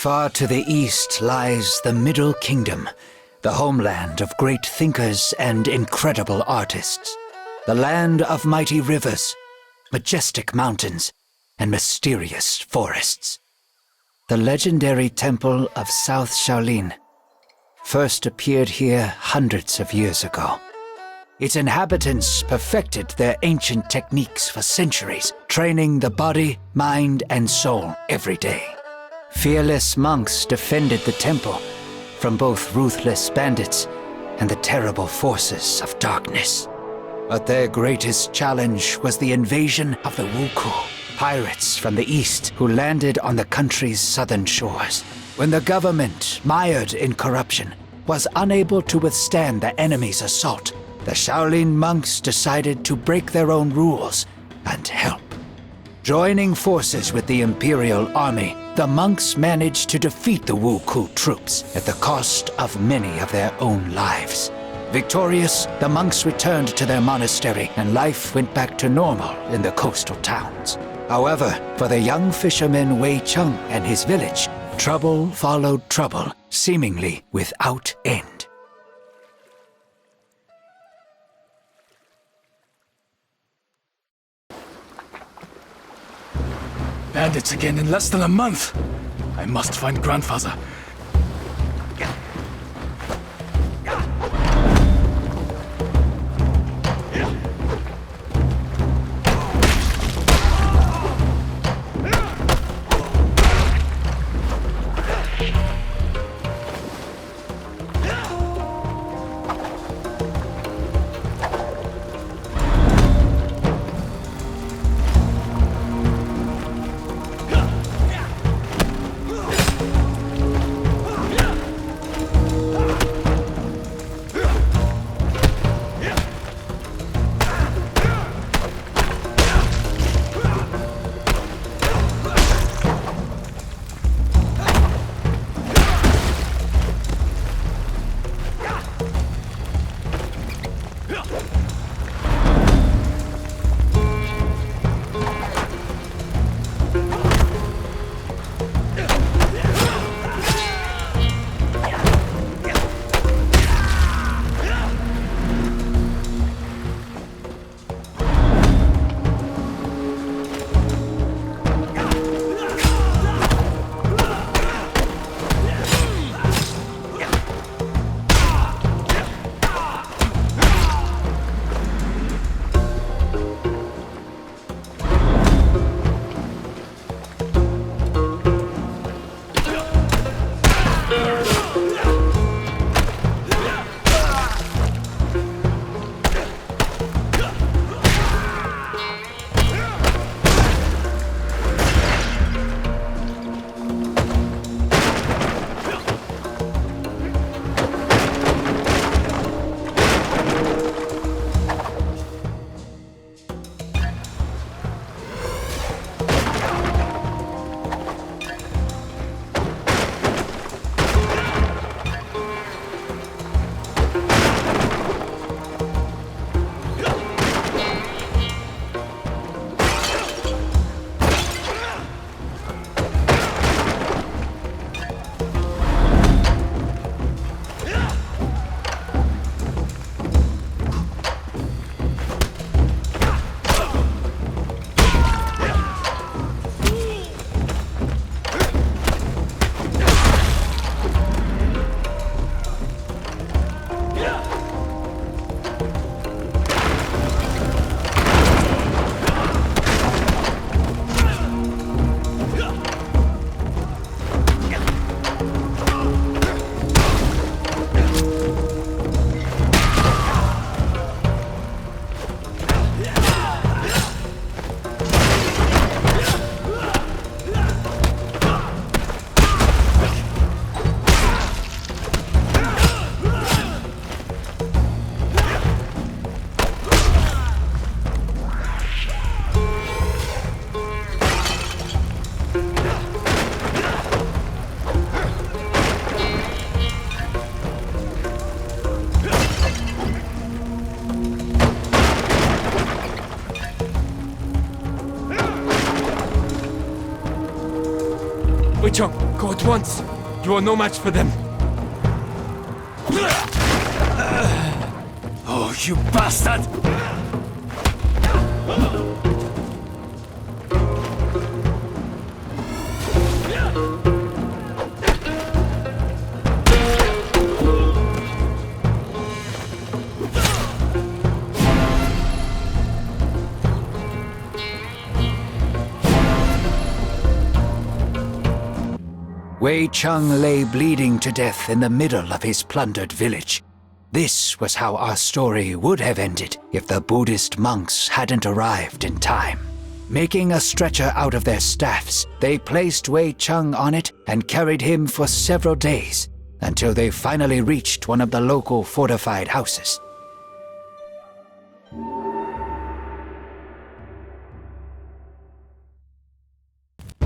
Far to the east lies the Middle Kingdom, the homeland of great thinkers and incredible artists. The land of mighty rivers, majestic mountains, and mysterious forests. The legendary temple of South Shaolin first appeared here hundreds of years ago. Its inhabitants perfected their ancient techniques for centuries, training the body, mind, and soul every day. Fearless monks defended the temple from both ruthless bandits and the terrible forces of darkness. But their greatest challenge was the invasion of the Wuku, pirates from the east who landed on the country's southern shores. When the government, mired in corruption, was unable to withstand the enemy's assault, the Shaolin monks decided to break their own rules and help. Joining forces with the Imperial Army, the monks managed to defeat the Wuku troops at the cost of many of their own lives. Victorious, the monks returned to their monastery and life went back to normal in the coastal towns. However, for the young fisherman Wei Cheng and his village, trouble followed trouble, seemingly without end. Bandits again in less than a month. I must find grandfather. Wei Cheng, go Go at once. You are no match for them. Oh, you bastard! Wei Cheng lay bleeding to death in the middle of his plundered village. This was how our story would have ended if the Buddhist monks hadn't arrived in time. Making a stretcher out of their staffs, they placed Wei Cheng on it and carried him for several days, until they finally reached one of the local fortified houses.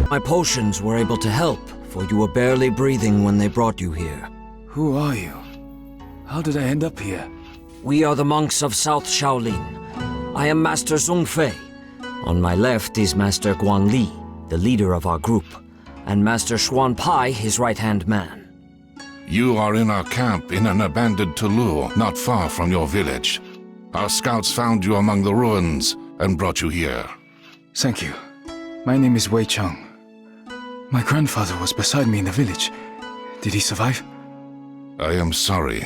My potions were able to help, for you were barely breathing when they brought you here. Who are you? How did I end up here? We are the monks of South Shaolin. I am Master Zhongfei. On my left is Master Guangli, the leader of our group, and Master Xuan Pai, his right-hand man. You are in our camp in an abandoned Tulu, not far from your village. Our scouts found you among the ruins and brought you here. Thank you. My name is Wei Cheng. My grandfather was beside me in the village. Did he survive? I am sorry.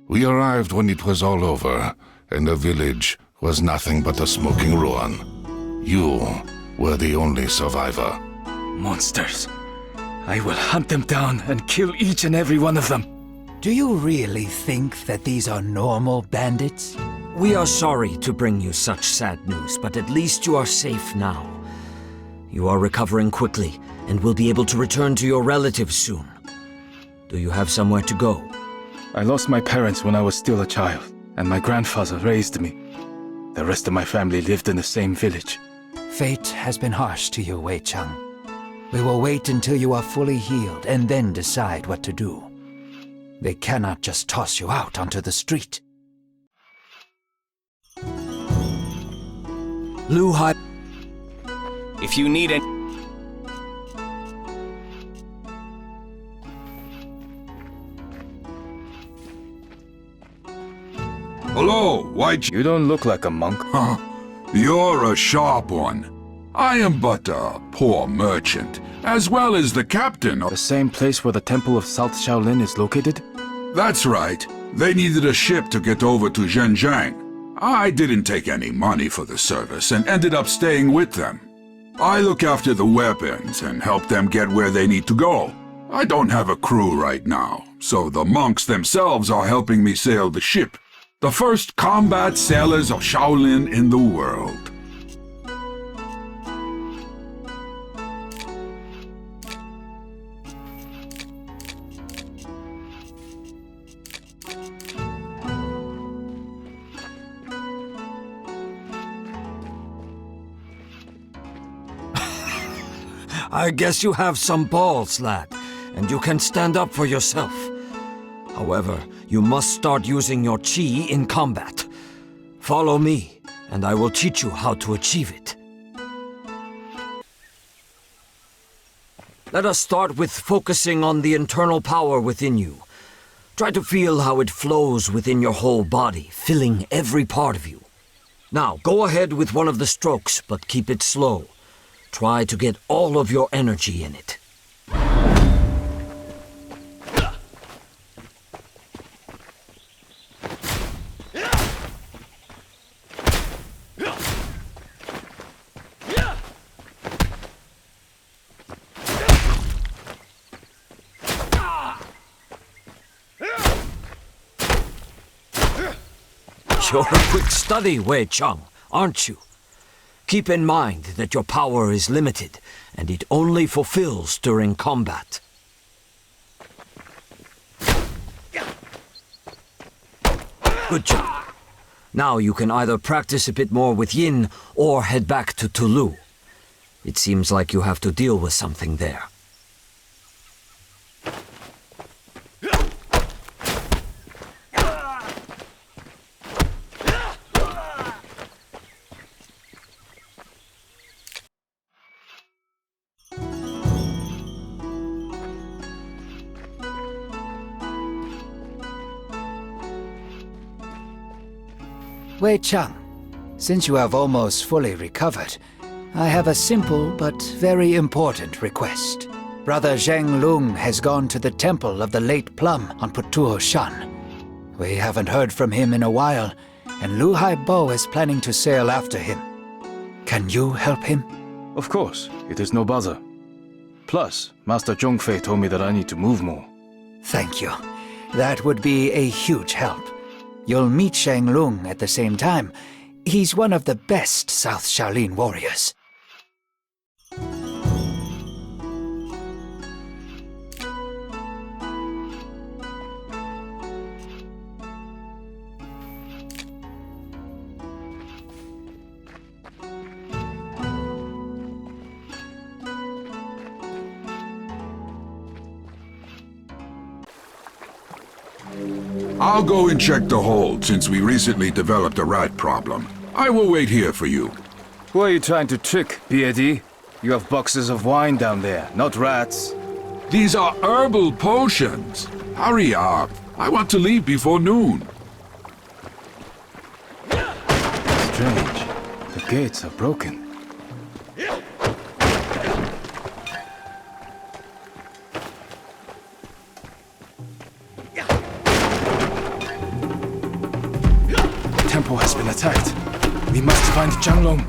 We arrived when it was all over, and the village was nothing but a smoking ruin. You were the only survivor. Monsters. I will hunt them down and kill each and every one of them. Do you really think that these are normal bandits? We are sorry to bring you such sad news, but at least you are safe now. You are recovering quickly, and will be able to return to your relatives soon. Do you have somewhere to go? I lost my parents when I was still a child, and my grandfather raised me. The rest of my family lived in the same village. Fate has been harsh to you, Wei Cheng. We will wait until you are fully healed and then decide what to do. They cannot just toss you out onto the street. Lu Hai. If you need any... Hello, Wei Cheng. You don't look like a monk. Huh? You're a sharp one. I am but a poor merchant, as well as the captain of... The same place where the Temple of South Shaolin is located? That's right. They needed a ship to get over to Zhenjiang. I didn't take any money for the service and ended up staying with them. I look after the weapons and help them get where they need to go. I don't have a crew right now, so the monks themselves are helping me sail the ship. The first combat sailors of Shaolin in the world. I guess you have some balls, lad, and you can stand up for yourself. However, you must start using your chi in combat. Follow me, and I will teach you how to achieve it. Let us start with focusing on the internal power within you. Try to feel how it flows within your whole body, filling every part of you. Now, go ahead with one of the strokes, but keep it slow. Try to get all of your energy in it. You're a quick study, Wei Cheng, aren't you? Keep in mind that your power is limited, and it only fulfills during combat. Good job. Now you can either practice a bit more with Yin, or head back to Tulu. It seems like you have to deal with something there. Wei Cheng, since you have almost fully recovered, I have a simple but very important request. Brother Zheng Lung has gone to the temple of the late Plum on Putuo Shan. We haven't heard from him in a while, and Lu Haibo is planning to sail after him. Can you help him? Of course, it is no bother. Plus, Master Zhongfei told me that I need to move more. Thank you. That would be a huge help. You'll meet Zheng Lung at the same time. He's one of the best South Shaolin warriors. I'll go and check the hold, since we recently developed a rat problem. I will wait here for you. Who are you trying to trick, BAD? You have boxes of wine down there, not rats. These are herbal potions. Hurry up. I want to leave before noon. Strange. The gates are broken. The temple has been attacked. We must find Zhanglong.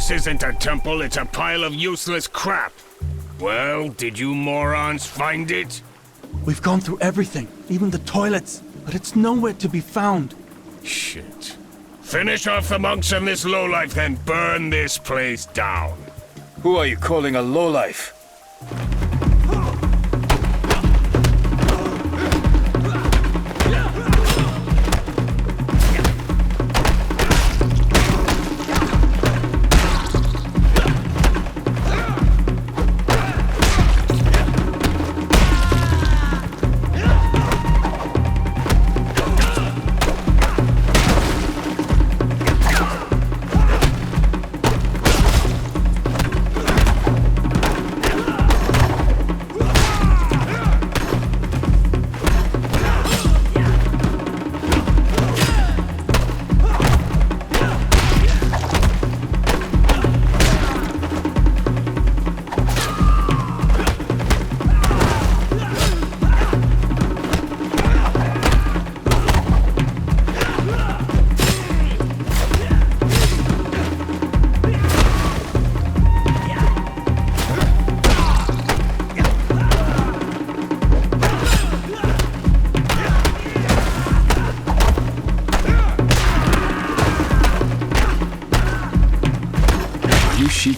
This isn't a temple, it's a pile of useless crap. Well, did you morons find it? We've gone through everything, even the toilets, but it's nowhere to be found. Shit. Finish off the monks and this lowlife, then burn this place down. Who are you calling a lowlife?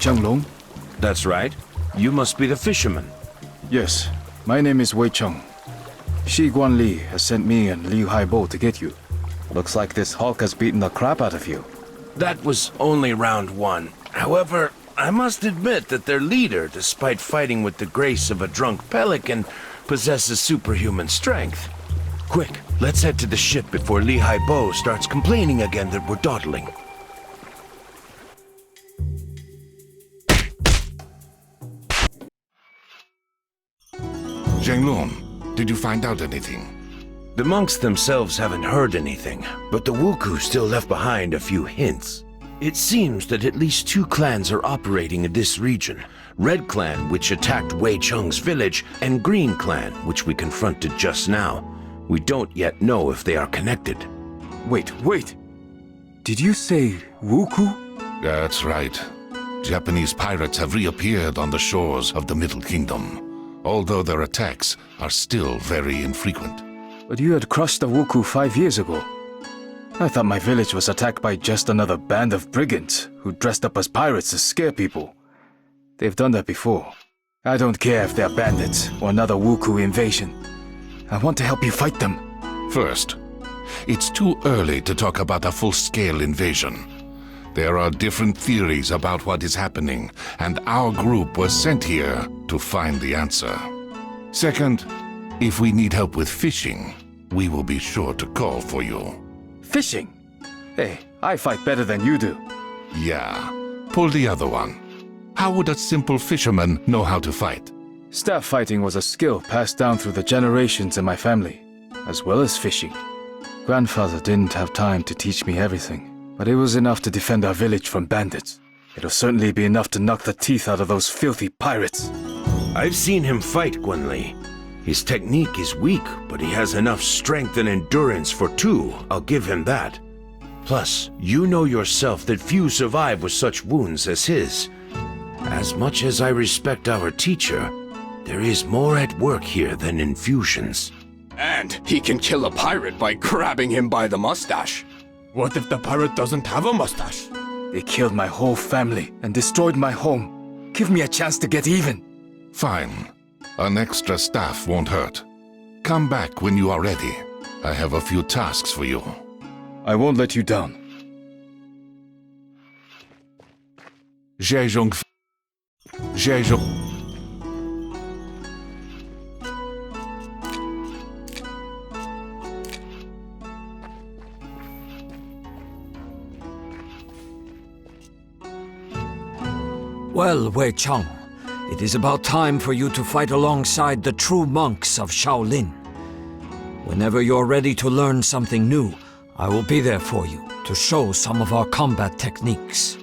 Long? That's right. You must be the fisherman. Yes, my name is Wei Cheng. Shi Guanli has sent me and Liu Haibo to get you. Looks like this Hulk has beaten the crap out of you. That was only round one. However, I must admit that their leader, despite fighting with the grace of a drunk pelican, possesses superhuman strength. Quick, let's head to the ship before Li Haibo starts complaining again that we're dawdling. Zhenglong, did you find out anything? The monks themselves haven't heard anything, but the Wuku still left behind a few hints. It seems that at least two clans are operating in this region. Red Clan, which attacked Wei Cheng's village, and Green Clan, which we confronted just now. We don't yet know if they are connected. Wait. Did you say Wuku? That's right. Japanese pirates have reappeared on the shores of the Middle Kingdom, although their attacks are still very infrequent. But you had crushed the Wuku 5 years ago. I thought my village was attacked by just another band of brigands who dressed up as pirates to scare people. They've done that before. I don't care if they're bandits or another Wuku invasion. I want to help you fight them. First, it's too early to talk about a full-scale invasion. There are different theories about what is happening, and our group was sent here to find the answer. Second, if we need help with fishing, we will be sure to call for you. Fishing? Hey, I fight better than you do. Yeah, pull the other one. How would a simple fisherman know how to fight? Staff fighting was a skill passed down through the generations in my family, as well as fishing. Grandfather didn't have time to teach me everything, but it was enough to defend our village from bandits. It'll certainly be enough to knock the teeth out of those filthy pirates. I've seen him fight, Guanli. His technique is weak, but he has enough strength and endurance for two, I'll give him that. Plus, you know yourself that few survive with such wounds as his. As much as I respect our teacher, there is more at work here than infusions. And he can kill a pirate by grabbing him by the mustache. What if the pirate doesn't have a mustache? They killed my whole family and destroyed my home. Give me a chance to get even. Fine. An extra staff won't hurt. Come back when you are ready. I have a few tasks for you. I won't let you down. Zhejiong. Well, Wei Cheng, it is about time for you to fight alongside the true monks of Shaolin. Whenever you're ready to learn something new, I will be there for you to show some of our combat techniques.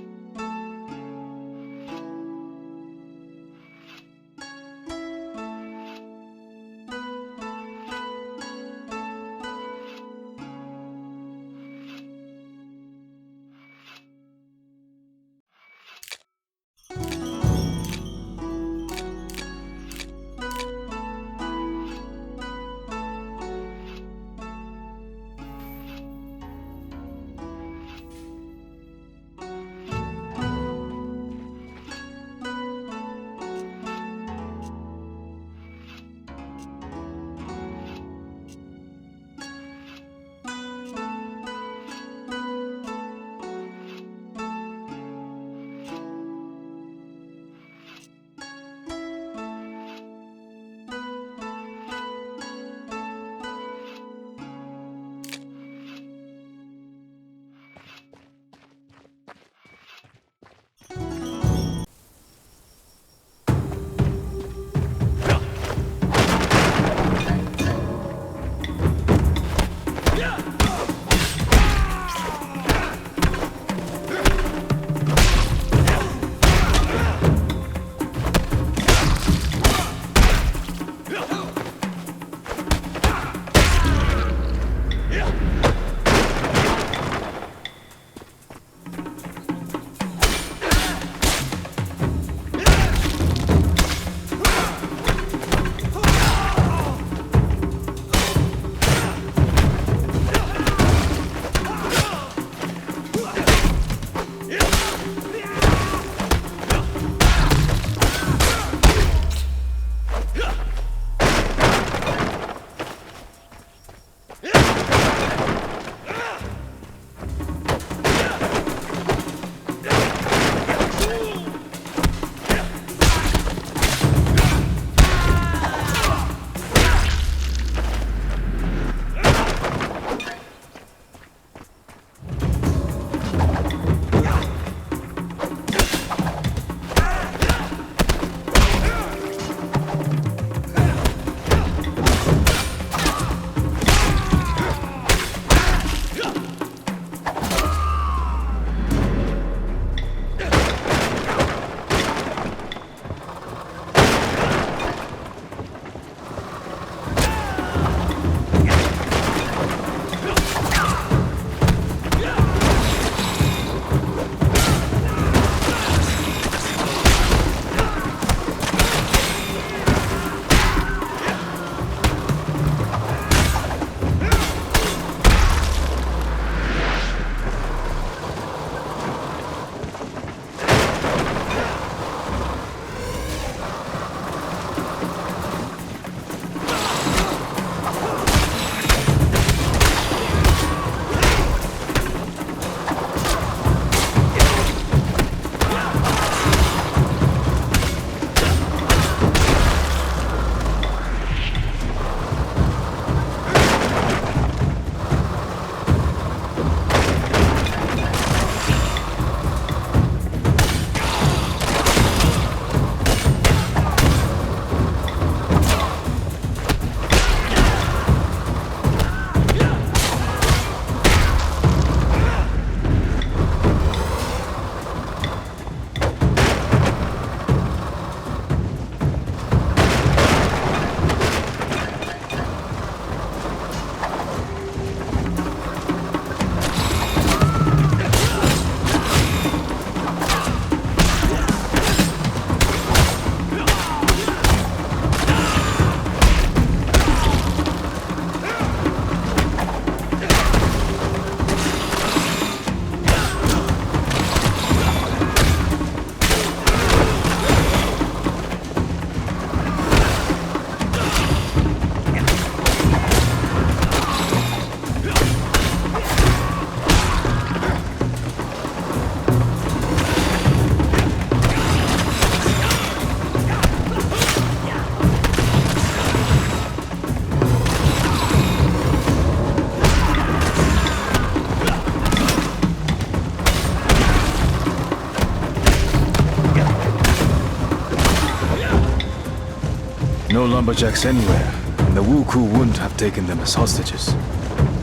lumberjacks anywhere, and the Wuku wouldn't have taken them as hostages.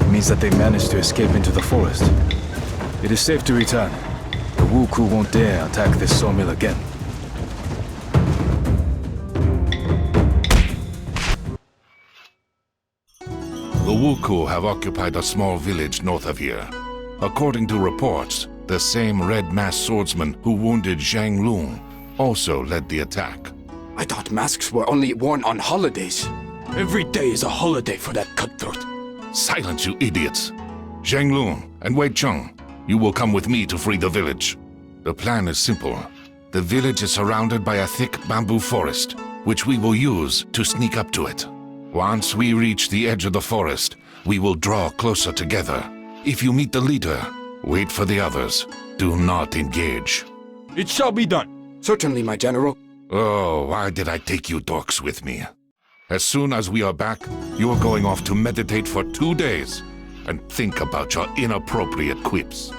It means that they managed to escape into the forest. It is safe to return. The Wuku won't dare attack this sawmill again. The Wuku have occupied a small village north of here. According to reports, the same red-masked swordsman who wounded Zhang Lung also led the attack. I thought masks were only worn on holidays. Every day is a holiday for that cutthroat. Silence, you idiots! Zhang Lung and Wei Cheng, you will come with me to free the village. The plan is simple. The village is surrounded by a thick bamboo forest, which we will use to sneak up to it. Once we reach the edge of the forest, we will draw closer together. If you meet the leader, wait for the others. Do not engage. It shall be done. Certainly, my general. Oh, why did I take you dorks with me? As soon as we are back, you are going off to meditate for 2 days and think about your inappropriate quips.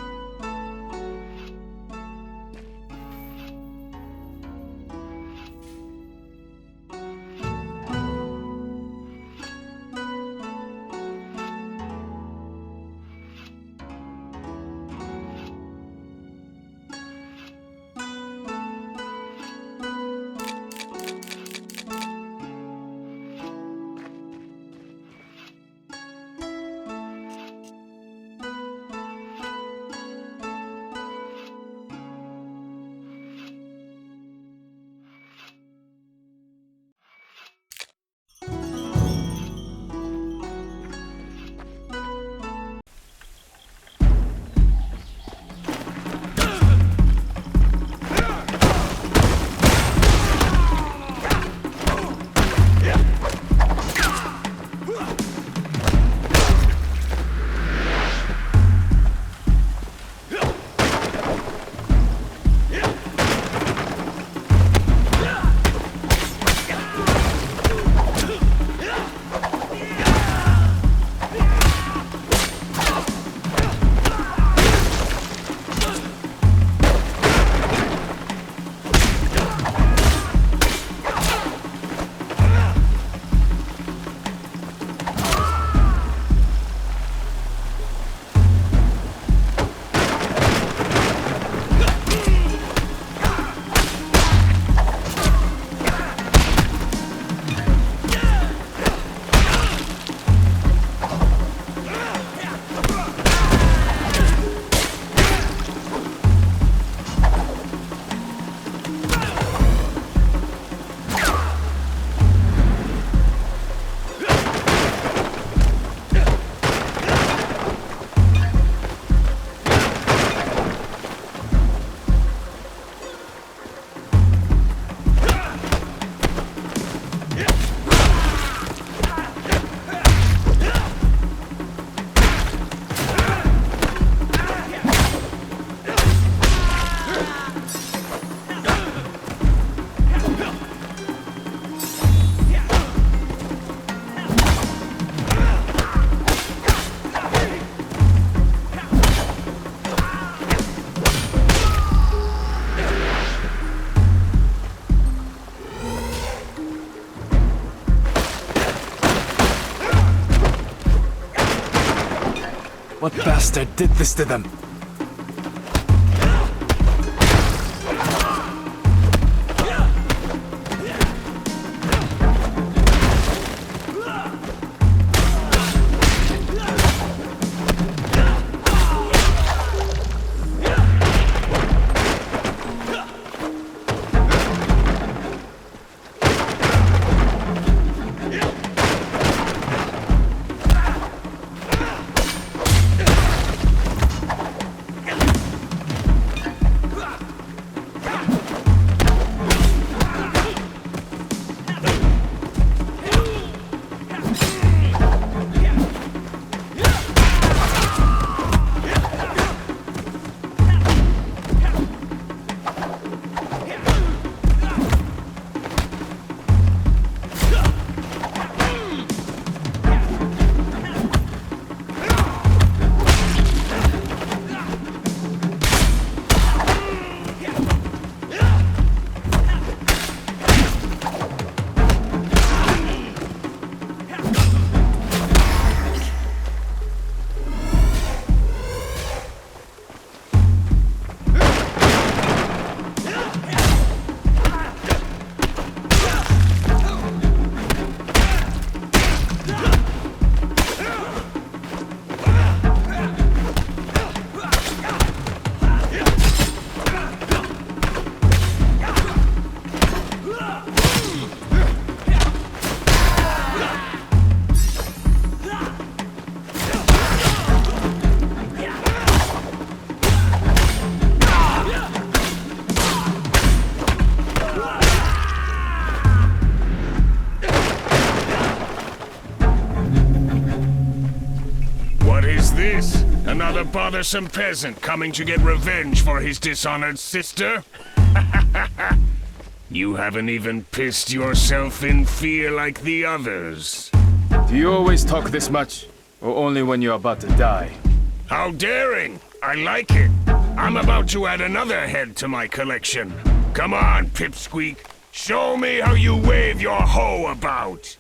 What bastard did this to them? is this? Another bothersome peasant coming to get revenge for his dishonored sister? You haven't even pissed yourself in fear like the others. Do you always talk this much? Or only when you're about to die? How daring! I like it. I'm about to add another head to my collection. Come on, Pipsqueak. Show me how you wave your hoe about.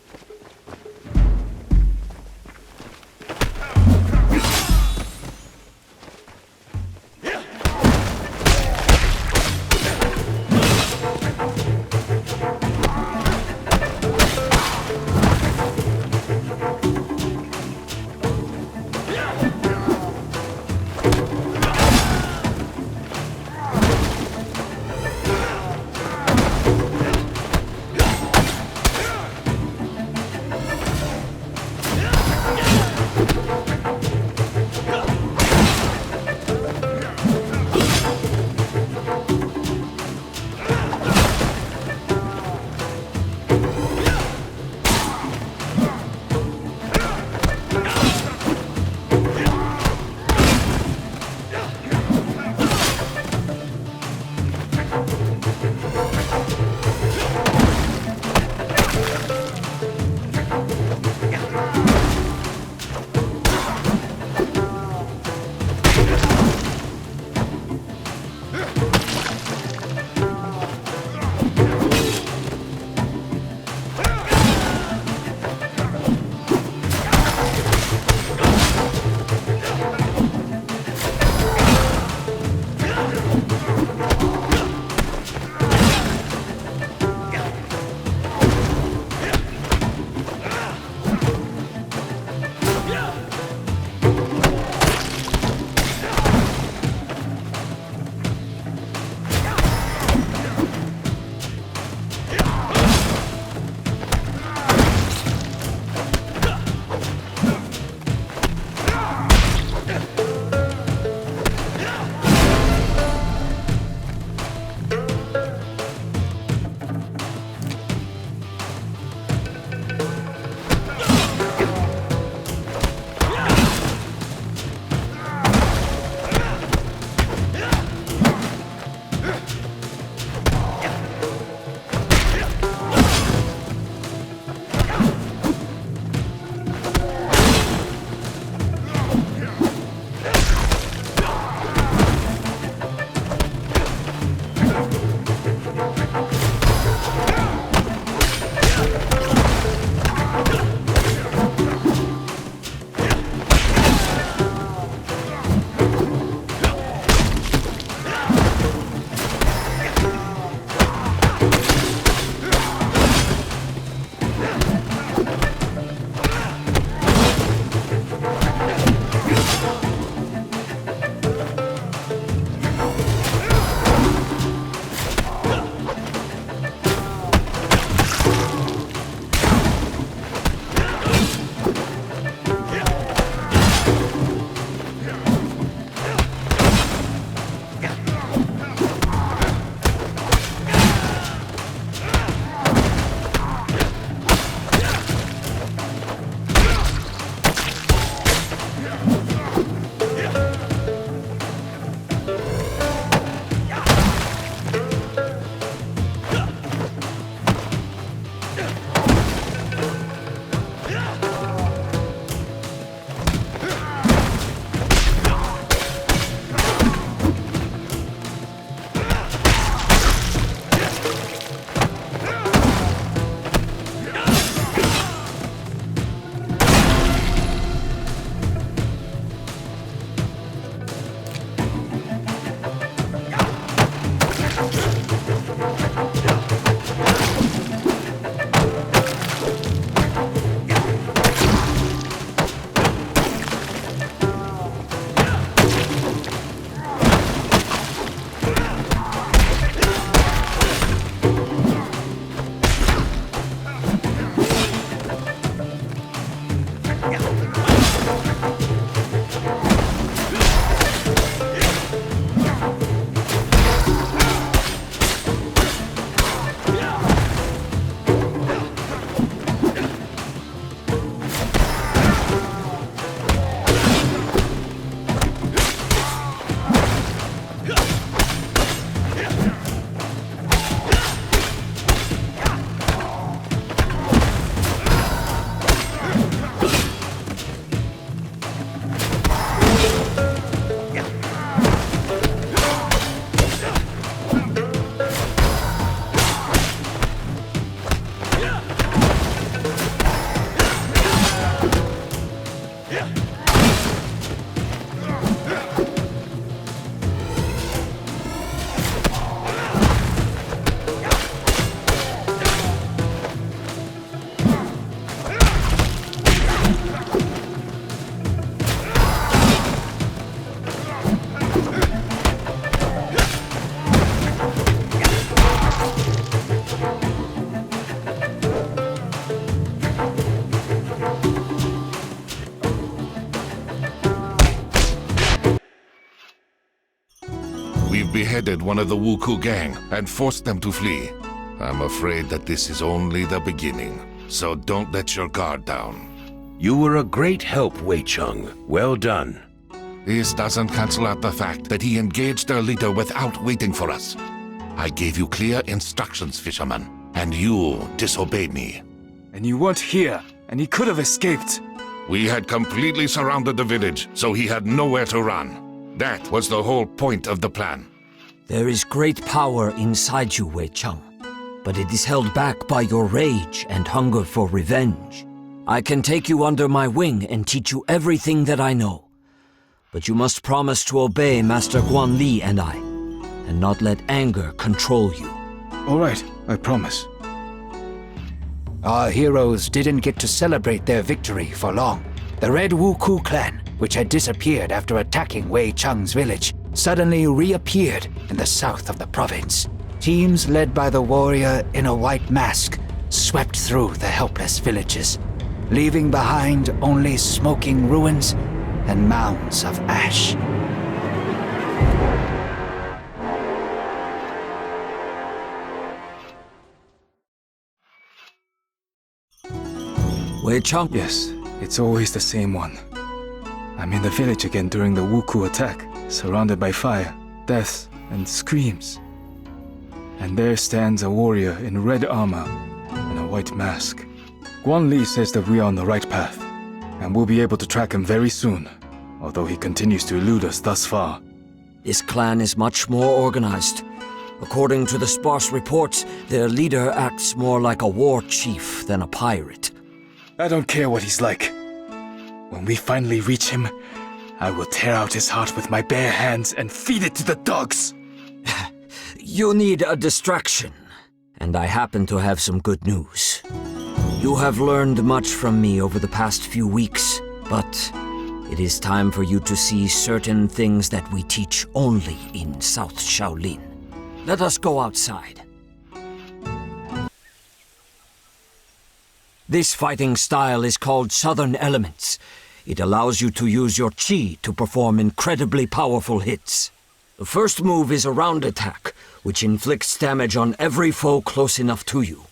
We've beheaded one of the Wuku gang and forced them to flee. I'm afraid that this is only the beginning, so don't let your guard down. You were a great help, Wei Cheng. Well done. This doesn't cancel out the fact that he engaged their leader without waiting for us. I gave you clear instructions, fisherman, and you disobeyed me. And you weren't here, and he could have escaped. We had completely surrounded the village, so he had nowhere to run. That was the whole point of the plan. There is great power inside you, Wei Cheng, but it is held back by your rage and hunger for revenge. I can take you under my wing and teach you everything that I know. But you must promise to obey Master Guan Li and I, and not let anger control you. All right, I promise. Our heroes didn't get to celebrate their victory for long. The Red Wuku clan, which had disappeared after attacking Wei Cheng's village, suddenly reappeared in the south of the province. Teams led by the warrior in a white mask swept through the helpless villages, leaving behind only smoking ruins and mounds of ash. Wei Cheng? Yes, it's always the same one. I'm in the village again during the Wuku attack, surrounded by fire, death, and screams. And there stands a warrior in red armor and a white mask. Guan Li says that we are on the right path, and we'll be able to track him very soon, although he continues to elude us thus far. This clan is much more organized. According to the sparse reports, their leader acts more like a war chief than a pirate. I don't care what he's like. When we finally reach him, I will tear out his heart with my bare hands and feed it to the dogs. You need a distraction, and I happen to have some good news. You have learned much from me over the past few weeks, but it is time for you to see certain things that we teach only in South Shaolin. Let us go outside. This fighting style is called Southern Elements. It allows you to use your chi to perform incredibly powerful hits. The first move is a round attack, which inflicts damage on every foe close enough to you.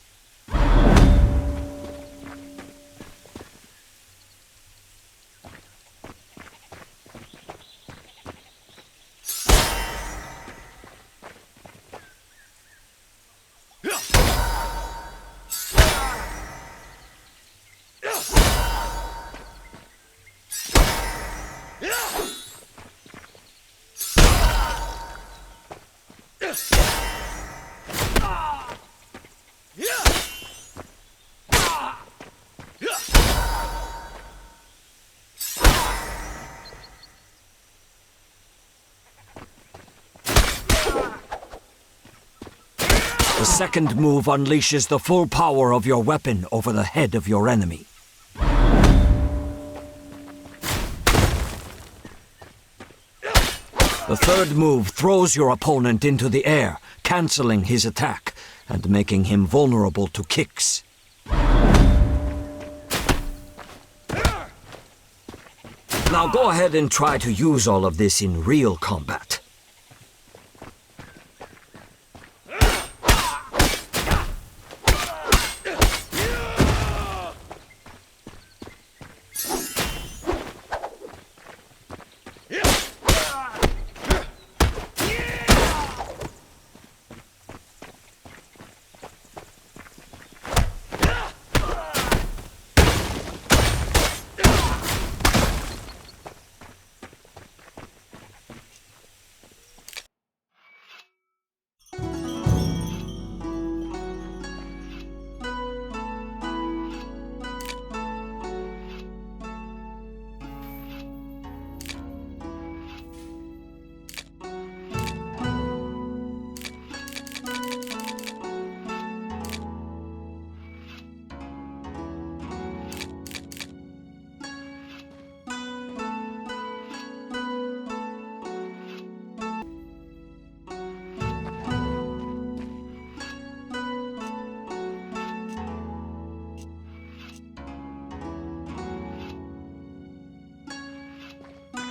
The second move unleashes the full power of your weapon over the head of your enemy. The third move throws your opponent into the air, canceling his attack and making him vulnerable to kicks. Now go ahead and try to use all of this in real combat.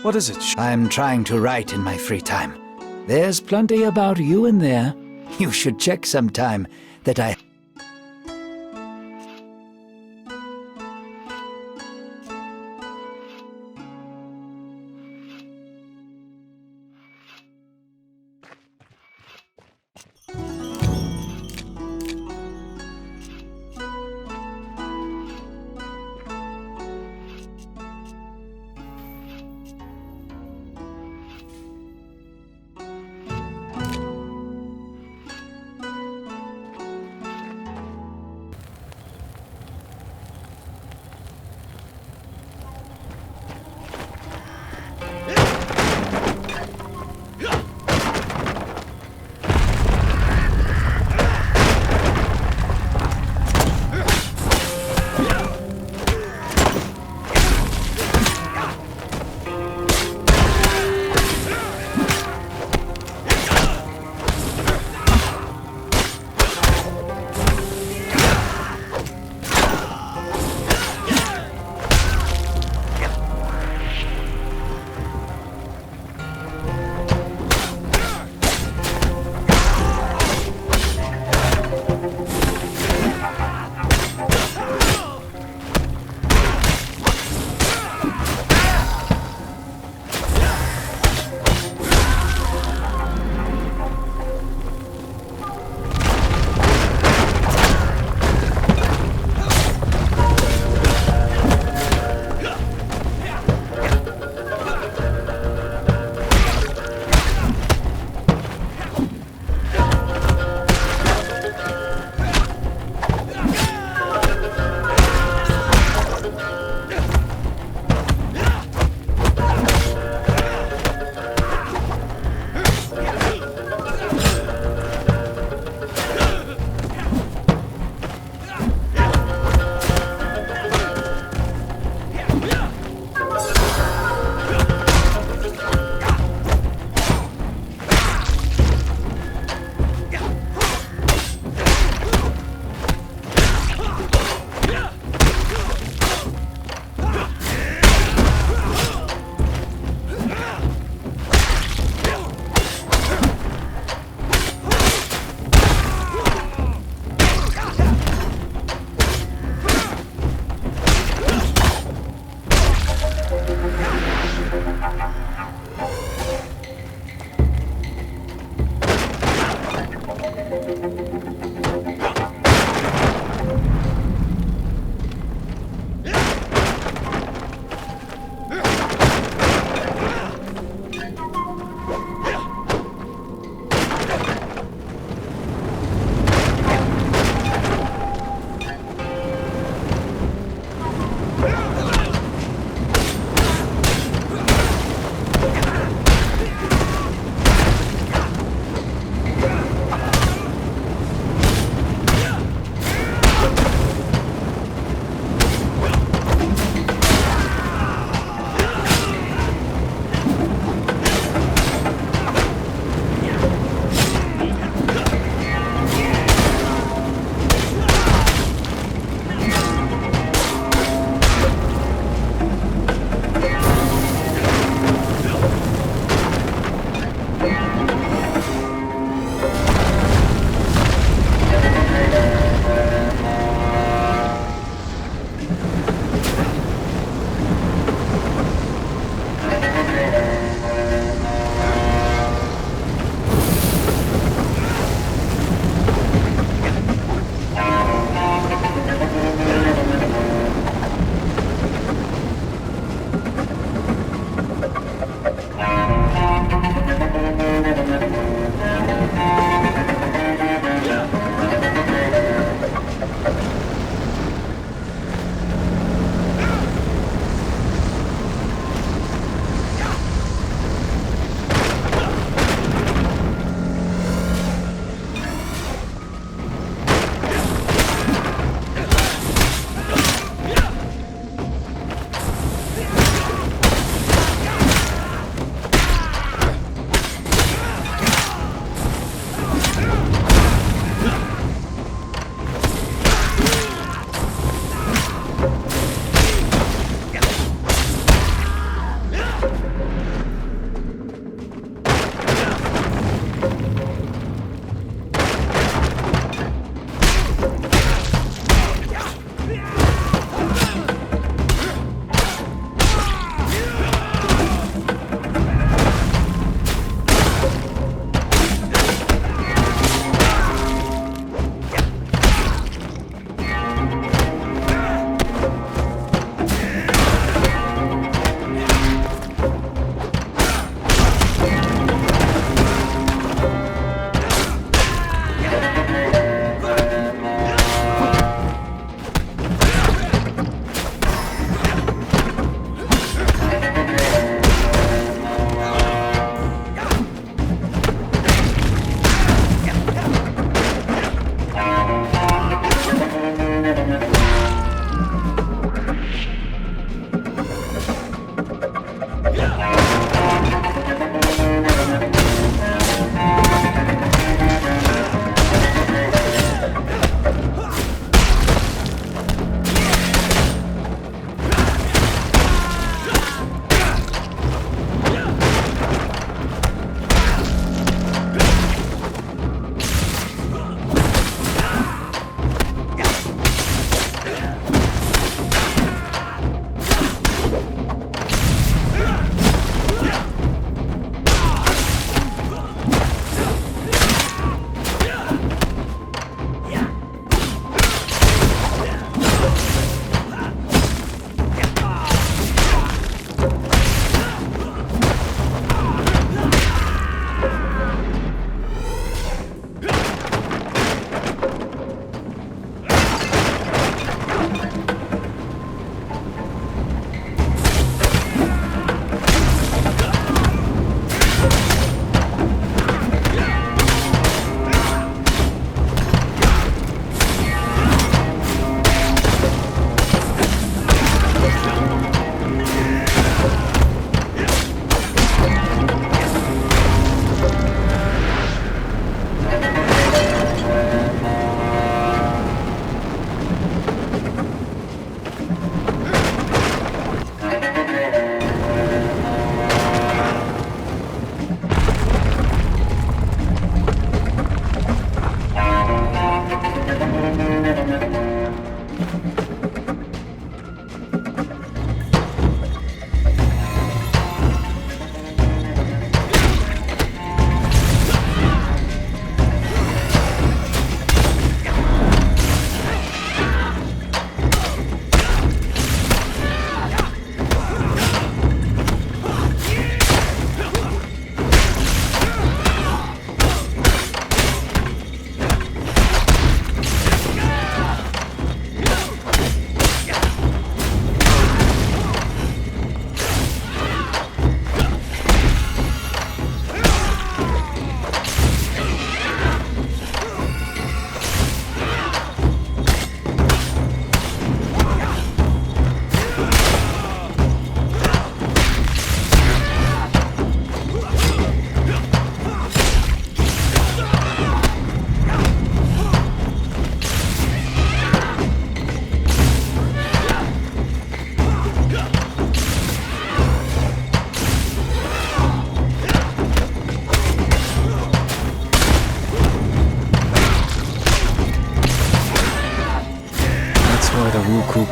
What is it? I'm trying to write in my free time. There's plenty about you in there. You should check sometime that I...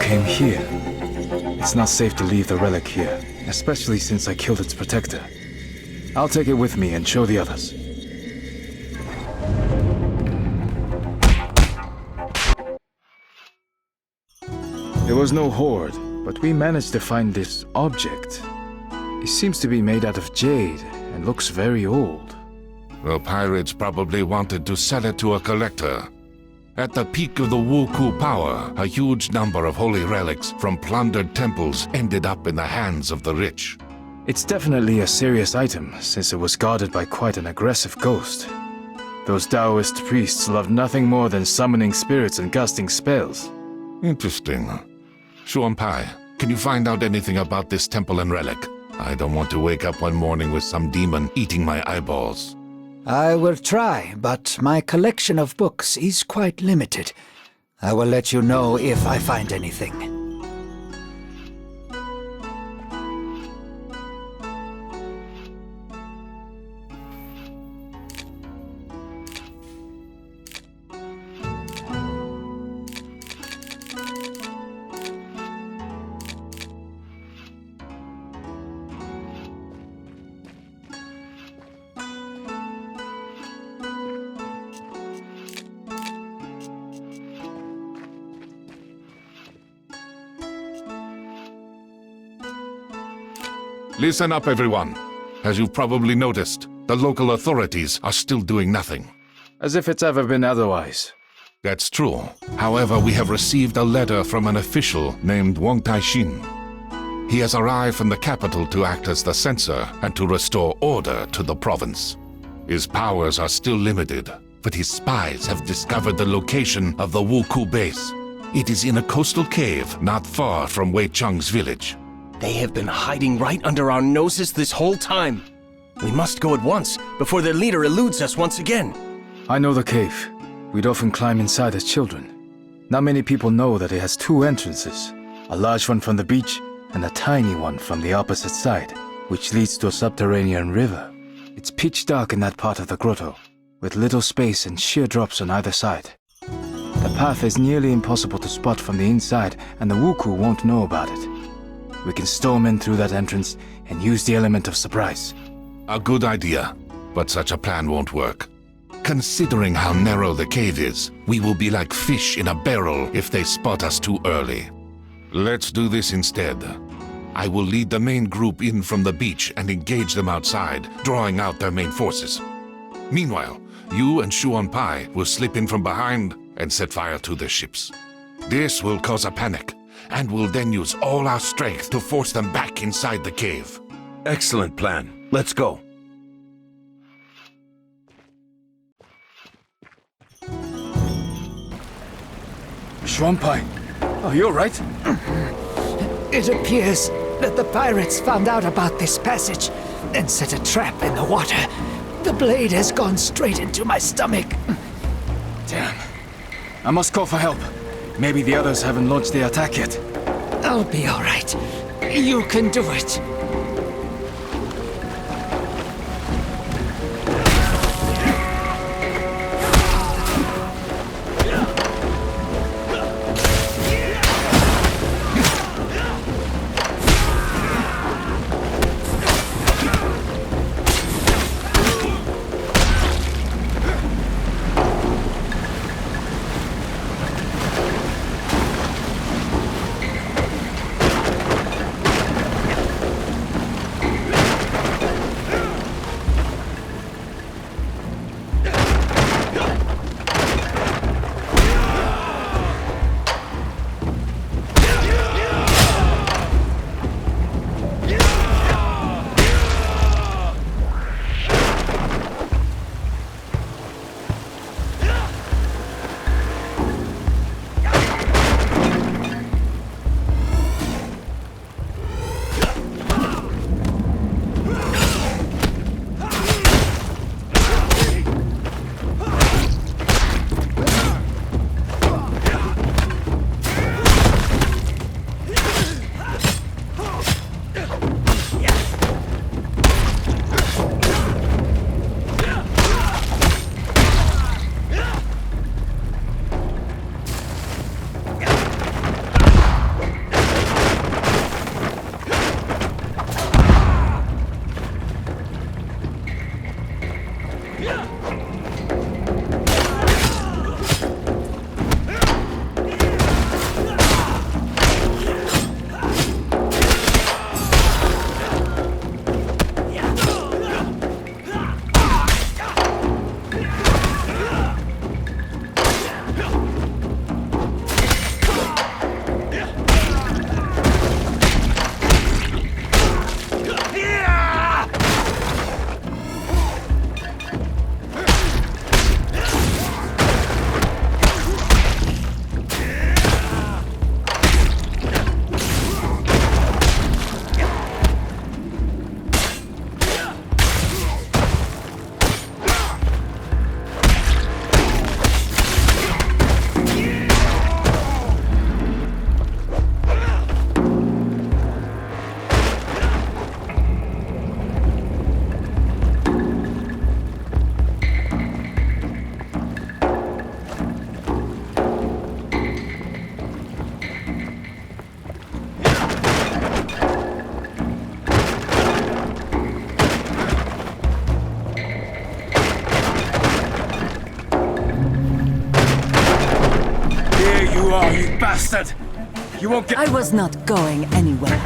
came here. It's not safe to leave the relic here, especially since I killed its protector. I'll take it with me and show the others. There was no hoard, but we managed to find this object. It seems to be made out of jade and looks very old. The pirates probably wanted to sell it to a collector. At the peak of the Wuku power, a huge number of holy relics from plundered temples ended up in the hands of the rich. It's definitely a serious item, since it was guarded by quite an aggressive ghost. Those Taoist priests love nothing more than summoning spirits and casting spells. Interesting. Xuanpai, can you find out anything about this temple and relic? I don't want to wake up one morning with some demon eating my eyeballs. I will try, but my collection of books is quite limited. I will let you know if I find anything. Listen up, everyone. As you've probably noticed, the local authorities are still doing nothing. As if it's ever been otherwise. That's true. However, we have received a letter from an official named Wang Taixin. He has arrived from the capital to act as the censor and to restore order to the province. His powers are still limited, but his spies have discovered the location of the Wuku base. It is in a coastal cave not far from Wei Cheng's village. They have been hiding right under our noses this whole time. We must go at once, before their leader eludes us once again. I know the cave. We'd often climb inside as children. Not many people know that it has two entrances. A large one from the beach, and a tiny one from the opposite side, which leads to a subterranean river. It's pitch dark in that part of the grotto, with little space and sheer drops on either side. The path is nearly impossible to spot from the inside, and the Wuku won't know about it. We can storm in through that entrance and use the element of surprise. A good idea, but such a plan won't work. Considering how narrow the cave is, we will be like fish in a barrel if they spot us too early. Let's do this instead. I will lead the main group in from the beach and engage them outside, drawing out their main forces. Meanwhile, you and Xuanpai will slip in from behind and set fire to their ships. This will cause a panic, and we'll then use all our strength to force them back inside the cave. Excellent plan. Let's go. Xuanpai, are you alright? It appears that the pirates found out about this passage and set a trap in the water. The blade has gone straight into my stomach. Damn. I must call for help. Maybe the others haven't launched the attack yet. I'll be all right. You can do it. bastard! You won't get— I was not going anywhere.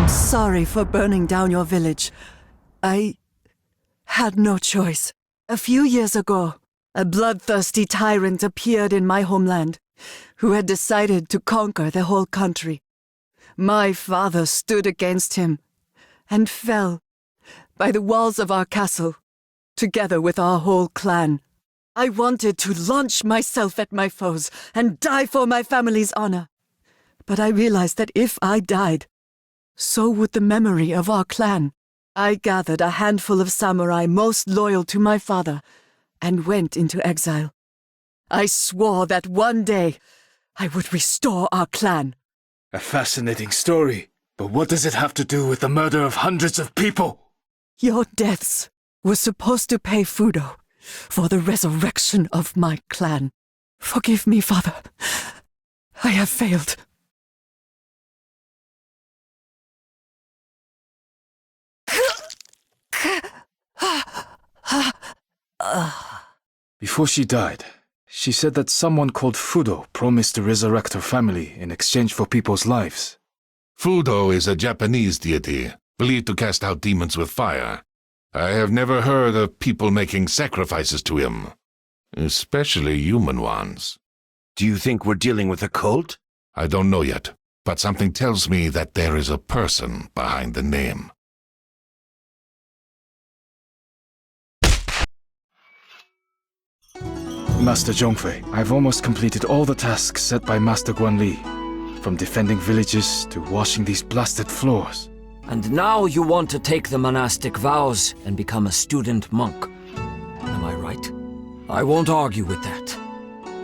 Sorry for burning down your village. I had no choice. A few years ago, a bloodthirsty tyrant appeared in my homeland, who had decided to conquer the whole country. My father stood against him, and fell by the walls of our castle, together with our whole clan. I wanted to launch myself at my foes and die for my family's honor. But I realized that if I died, so would the memory of our clan. I gathered a handful of samurai most loyal to my father and went into exile. I swore that one day I would restore our clan. A fascinating story, but what does it have to do with the murder of hundreds of people? Your deaths were supposed to pay Fudo for the resurrection of my clan. Forgive me, father. I have failed. Before she died, she said that someone called Fudo promised to resurrect her family in exchange for people's lives. Fudo is a Japanese deity, believed to cast out demons with fire. I have never heard of people making sacrifices to him, especially human ones. Do you think we're dealing with a cult? I don't know yet, but something tells me that there is a person behind the name. Master Zhongfei, I've almost completed all the tasks set by Master Guanli, from defending villages to washing these blasted floors. And now you want to take the monastic vows and become a student monk. Am I right? I won't argue with that.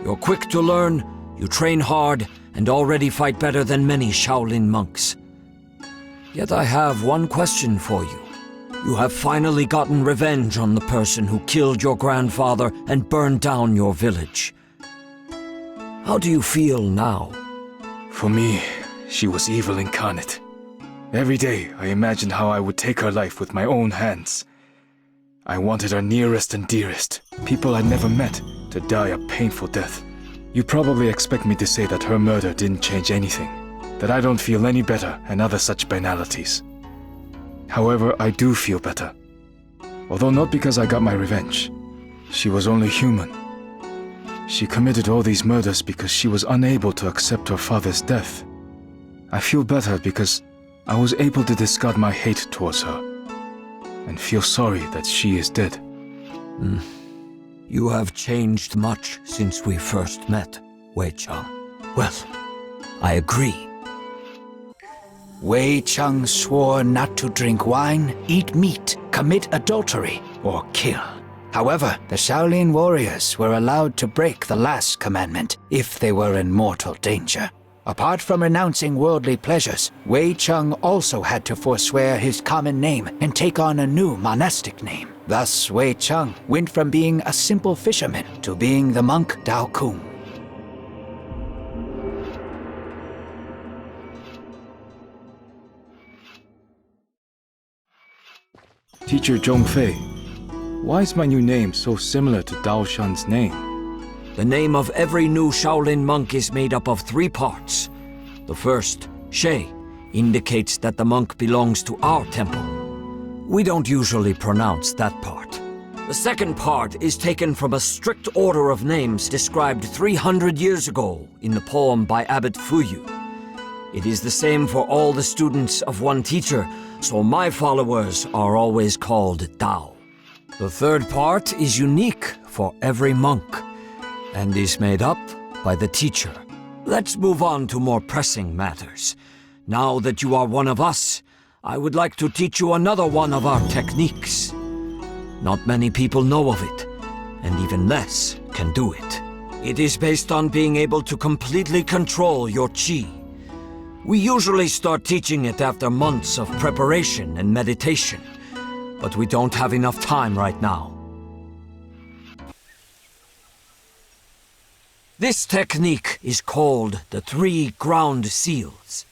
You're quick to learn, you train hard, and already fight better than many Shaolin monks. Yet I have one question for you. You have finally gotten revenge on the person who killed your grandfather and burned down your village. How do you feel now? For me, she was evil incarnate. Every day, I imagined how I would take her life with my own hands. I wanted her nearest and dearest, people I'd never met, to die a painful death. You probably expect me to say that her murder didn't change anything, that I don't feel any better, and other such banalities. However, I do feel better. Although not because I got my revenge. She was only human. She committed all these murders because she was unable to accept her father's death. I feel better because I was able to discard my hate towards her, and feel sorry that she is dead. You have changed much since we first met, Wei Cheng. Well, I agree. Wei Cheng swore not to drink wine, eat meat, commit adultery, or kill. However, the Shaolin warriors were allowed to break the last commandment if they were in mortal danger. Apart from renouncing worldly pleasures, Wei Cheng also had to forswear his common name and take on a new monastic name. Thus, Wei Cheng went from being a simple fisherman to being the monk Dao Kung. Teacher Zhongfei, why is my new name so similar to Dao Shan's name? The name of every new Shaolin monk is made up of 3 parts. The first, She, indicates that the monk belongs to our temple. We don't usually pronounce that part. The second part is taken from a strict order of names described 300 years ago in the poem by Abbot Fuyu. It is the same for all the students of one teacher, so my followers are always called Dao. The third part is unique for every monk, and is made up by the teacher. Let's move on to more pressing matters. Now that you are one of us, I would like to teach you another one of our techniques. Not many people know of it, and even less can do it. It is based on being able to completely control your chi. We usually start teaching it after months of preparation and meditation, but we don't have enough time right now. This technique is called the 3 ground seals.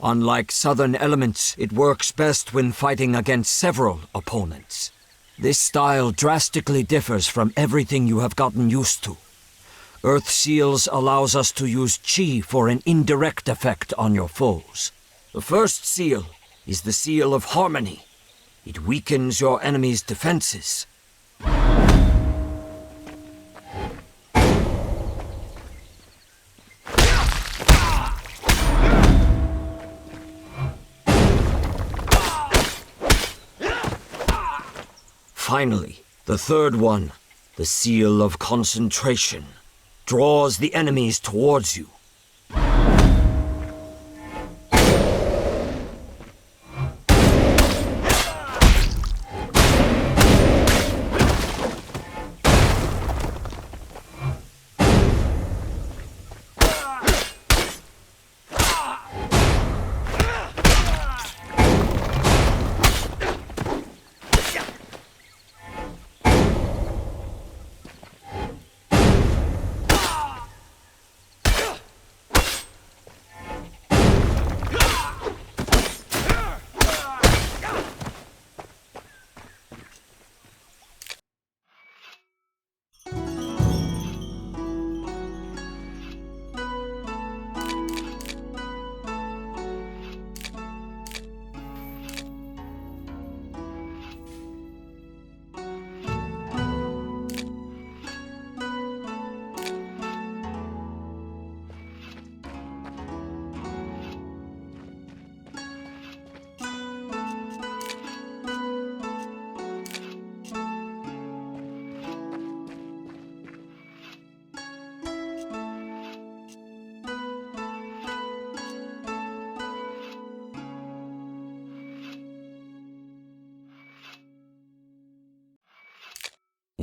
Unlike southern elements, it works best when fighting against several opponents. This style drastically differs from everything you have gotten used to. Earth Seals allows us to use chi for an indirect effect on your foes. The first seal is the seal of harmony. It weakens your enemy's defenses. Finally, the third one, the seal of concentration, draws the enemies towards you.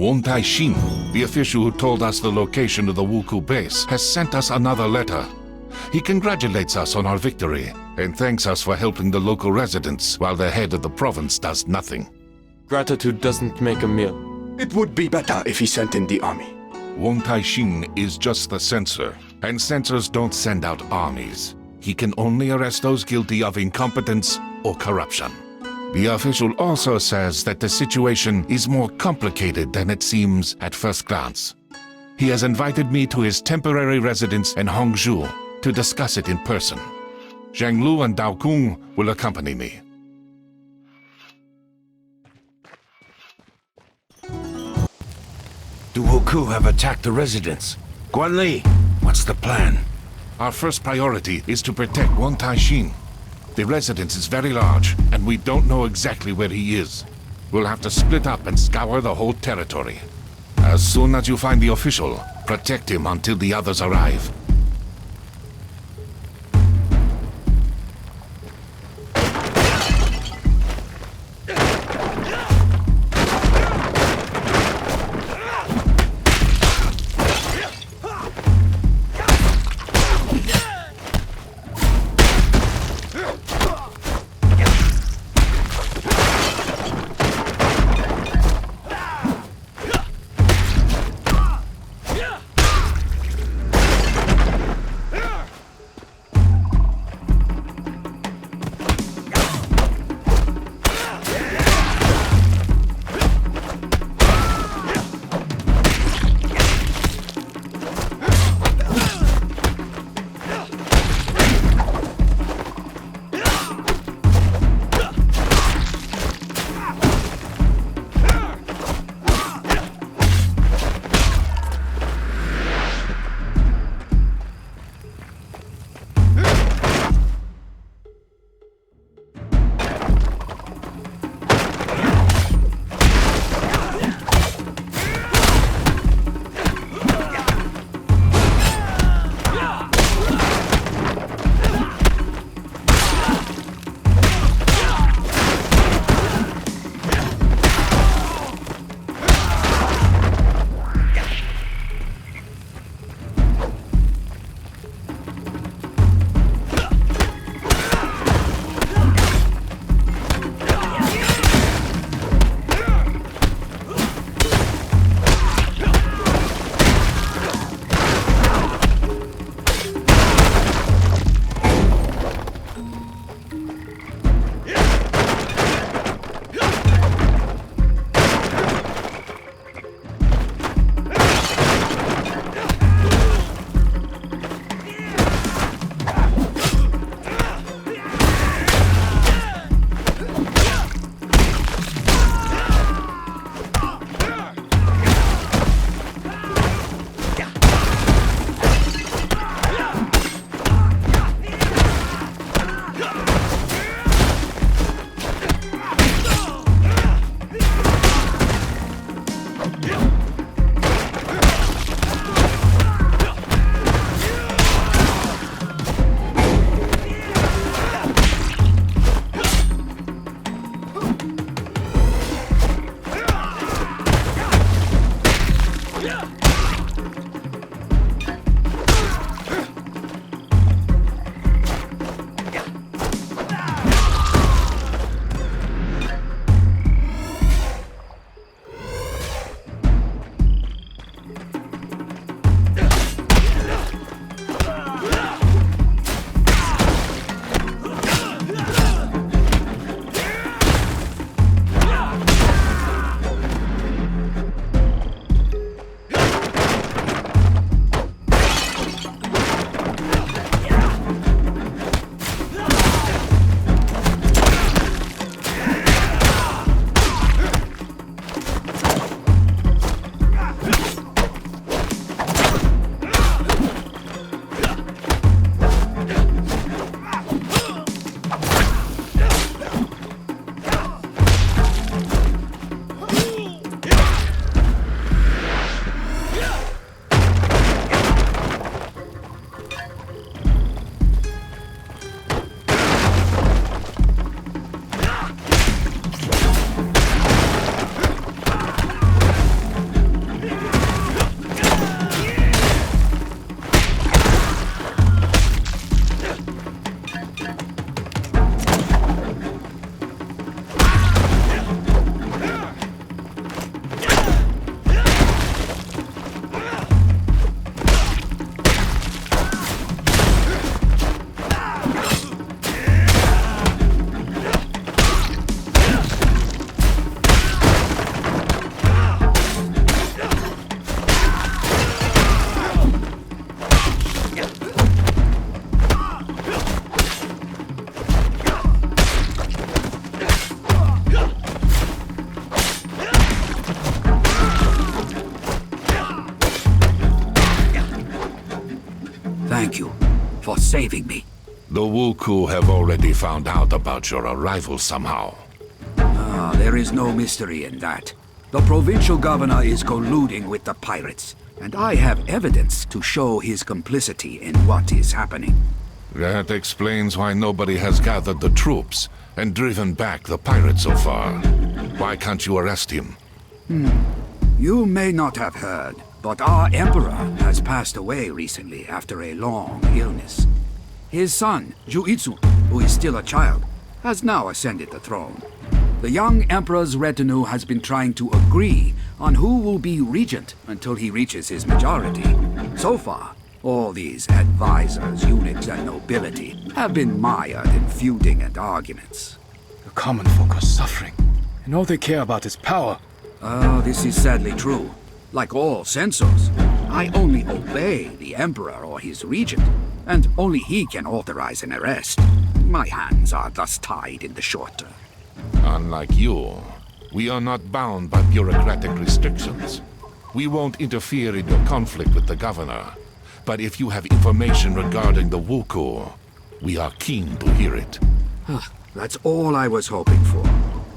Wong Tai-shin, the official who told us the location of the Wuku base, has sent us another letter. He congratulates us on our victory and thanks us for helping the local residents while the head of the province does nothing. Gratitude doesn't make a meal. It would be better if he sent in the army. Wong Tai-shin is just the censor, and censors don't send out armies. He can only arrest those guilty of incompetence or corruption. The official also says that the situation is more complicated than it seems at first glance. He has invited me to his temporary residence in Hongzhou to discuss it in person. Zhang Lu and Dao Kung will accompany me. The Wuku have attacked the residence. Guanli, what's the plan? Our first priority is to protect Wong Tai-shin. The residence is very large, and we don't know exactly where he is. We'll have to split up and scour the whole territory. As soon as you find the official, protect him until the others arrive. thank you for saving me. The Wuku have already found out about your arrival somehow. There is no mystery in that. The provincial governor is colluding with the pirates, and I have evidence to show his complicity in what is happening. That explains why nobody has gathered the troops and driven back the pirates so far. Why can't you arrest him? You may not have heard, but our emperor has passed away recently after a long illness. His son, Juitsu, who is still a child, has now ascended the throne. The young emperor's retinue has been trying to agree on who will be regent until he reaches his majority. So far, all these advisors, eunuchs, and nobility have been mired in feuding and arguments. The common folk are suffering, and all they care about is power. This is sadly true. Like all censors, I only obey the emperor or his regent, and only he can authorize an arrest. My hands are thus tied in the short term. Unlike you, we are not bound by bureaucratic restrictions. We won't interfere in your conflict with the governor. But if you have information regarding the Wuku, we are keen to hear it. That's all I was hoping for.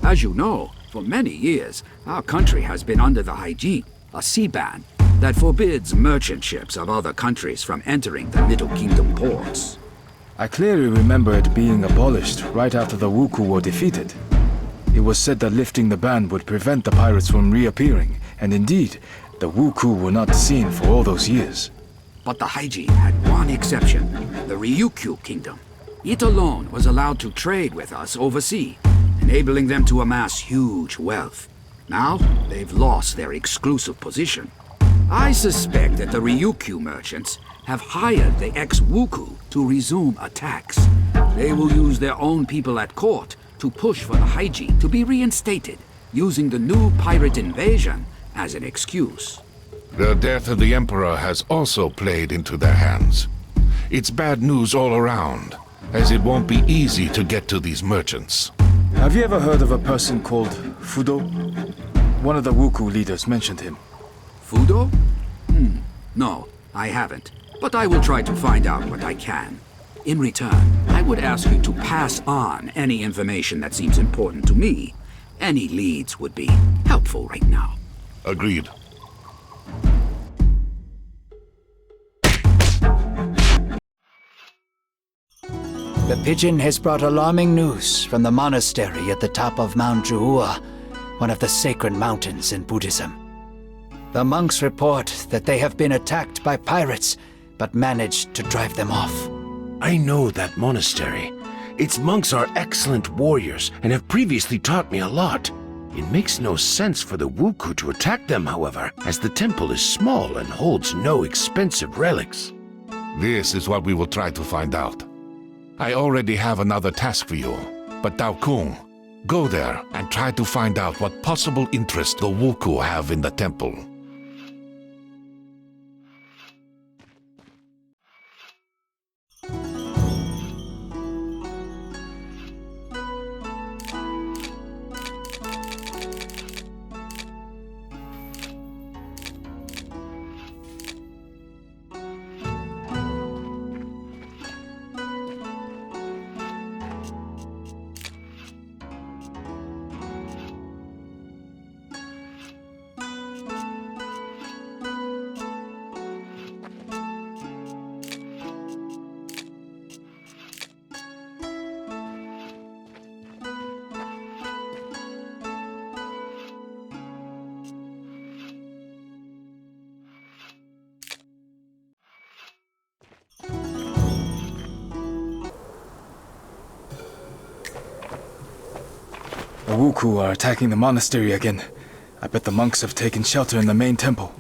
As you know, for many years, our country has been under the Haiji, a sea ban that forbids merchant ships of other countries from entering the Middle Kingdom ports. I clearly remember it being abolished right after the Wuku were defeated. It was said that lifting the ban would prevent the pirates from reappearing, and indeed, the Wuku were not seen for all those years. But the Haiji had one exception, the Ryukyu Kingdom. It alone was allowed to trade with us overseas, enabling them to amass huge wealth. Now, they've lost their exclusive position. I suspect that the Ryukyu merchants have hired the ex-Wuku to resume attacks. They will use their own people at court to push for the Haiji to be reinstated, using the new pirate invasion as an excuse. The death of the Emperor has also played into their hands. It's bad news all around, as it won't be easy to get to these merchants. Have you ever heard of a person called Fudo? One of the Wuku leaders mentioned him. Fudo? No, I haven't. But I will try to find out what I can. In return, I would ask you to pass on any information that seems important to me. Any leads would be helpful right now. Agreed. The pigeon has brought alarming news from the monastery at the top of Mount Juhua, one of the sacred mountains in Buddhism. The monks report that they have been attacked by pirates, but managed to drive them off. I know that monastery. Its monks are excellent warriors and have previously taught me a lot. It makes no sense for the Wuku to attack them, however, as the temple is small and holds no expensive relics. This is what we will try to find out. I already have another task for you, but Dao Kung, go there and try to find out what possible interest the Wuku have in the temple. The Wuku are attacking the monastery again. I bet the monks have taken shelter in the main temple.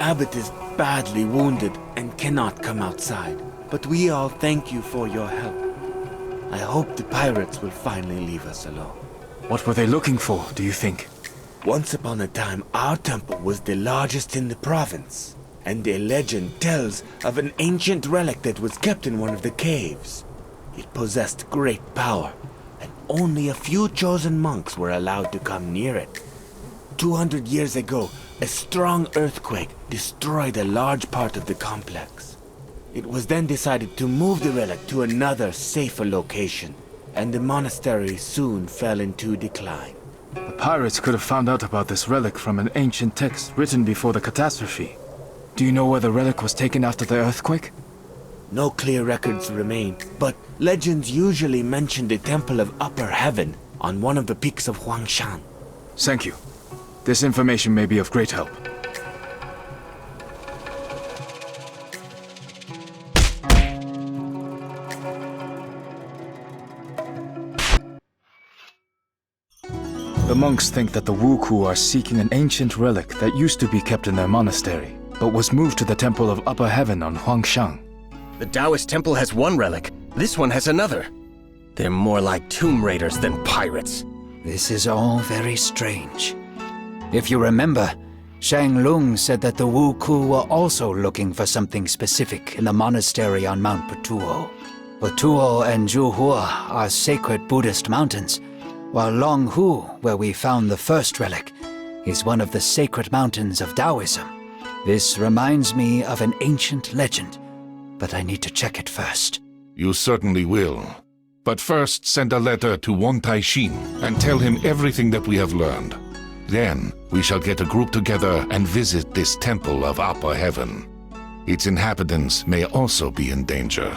Abbot is badly wounded and cannot come outside, but we all thank you for your help. I hope the pirates will finally leave us alone. What were they looking for, do you think? Once upon a time, our temple was the largest in the province, and a legend tells of an ancient relic that was kept in one of the caves. It possessed great power, and only a few chosen monks were allowed to come near it. 200 years ago, a strong earthquake destroyed a large part of the complex. It was then decided to move the relic to another, safer location, and the monastery soon fell into decline. The pirates could have found out about this relic from an ancient text written before the catastrophe. Do you know where the relic was taken after the earthquake? No clear records remain, but legends usually mention the Temple of Upper Heaven on one of the peaks of Huangshan. Thank you. This information may be of great help. The monks think that the Wuku are seeking an ancient relic that used to be kept in their monastery, but was moved to the Temple of Upper Heaven on Huangshan. The Taoist temple has one relic. This one has another. They're more like tomb raiders than pirates. This is all very strange. If you remember, Shang Lung said that the Wuku were also looking for something specific in the monastery on Mount Putuo. Putuo and Zhuhua are sacred Buddhist mountains, while Longhu, where we found the first relic, is one of the sacred mountains of Taoism. This reminds me of an ancient legend, but I need to check it first. You certainly will. But first, send a letter to Wan Taishin and tell him everything that we have learned. Then, we shall get a group together and visit this Temple of Upper Heaven. Its inhabitants may also be in danger.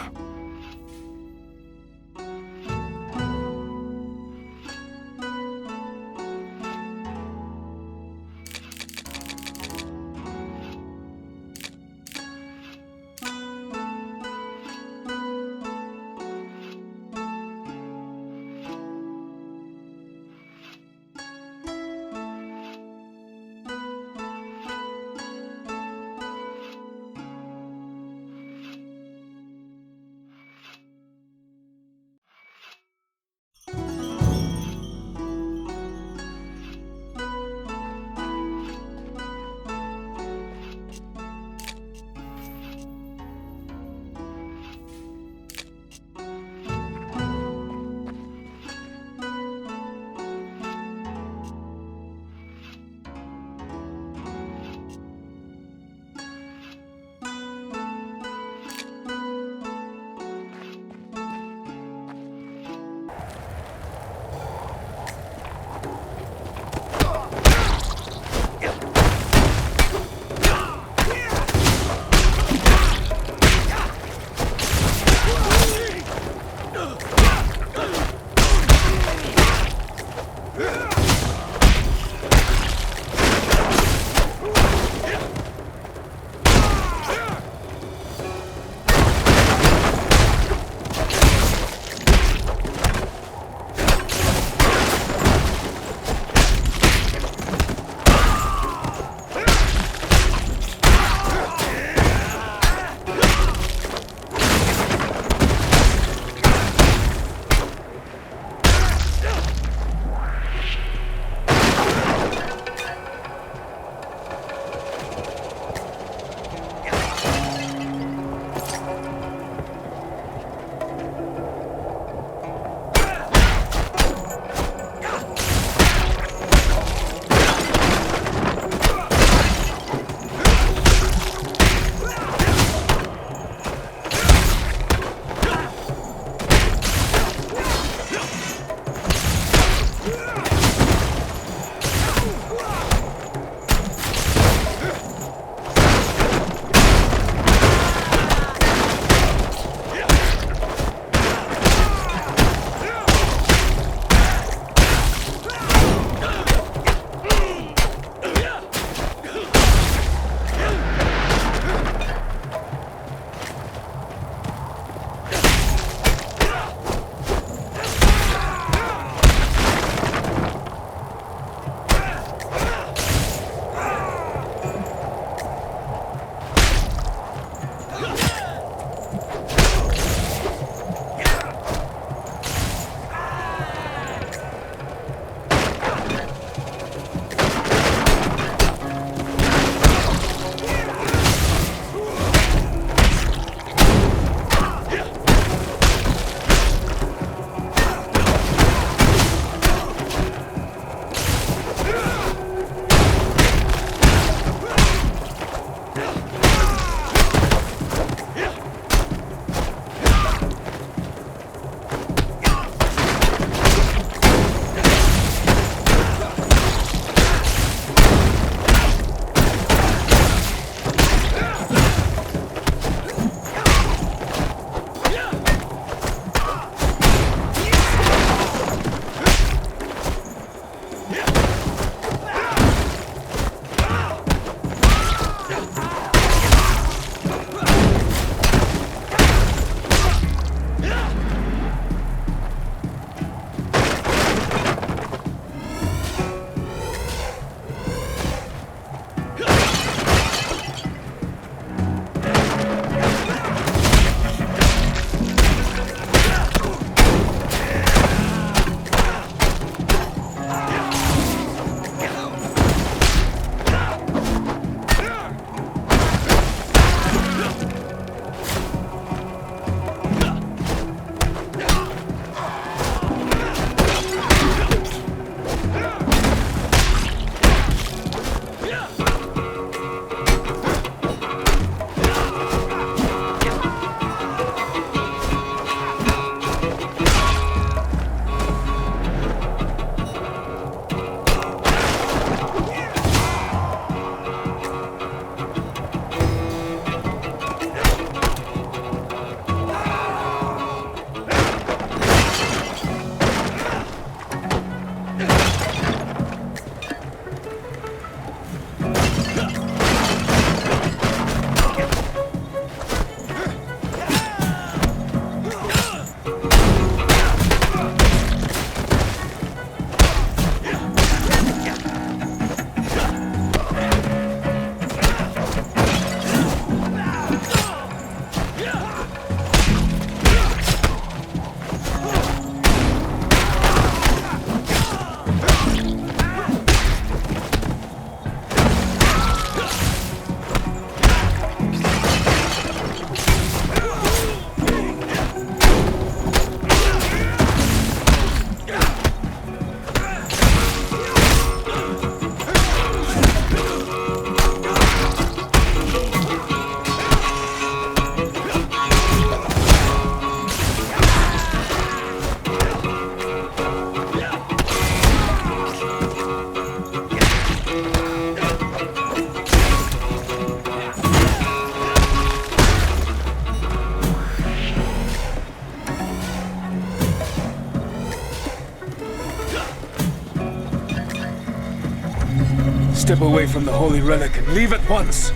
Step away from the holy relic and leave at once,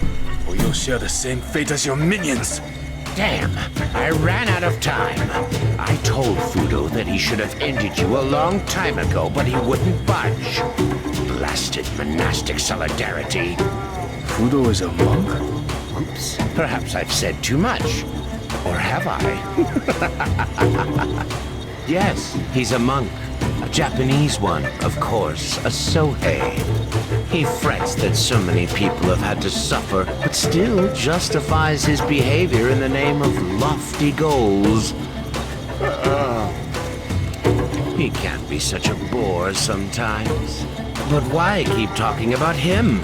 or you'll share the same fate as your minions. Damn, I ran out of time. I told Fudo that he should have ended you a long time ago, but he wouldn't budge. Blasted monastic solidarity. Fudo is a monk? Oops, perhaps I've said too much. Or have I? Yes, he's a monk. A Japanese one, of course, a Sohei. He frets that so many people have had to suffer, but still justifies his behavior in the name of lofty goals. He can't be such a bore sometimes. But why keep talking about him?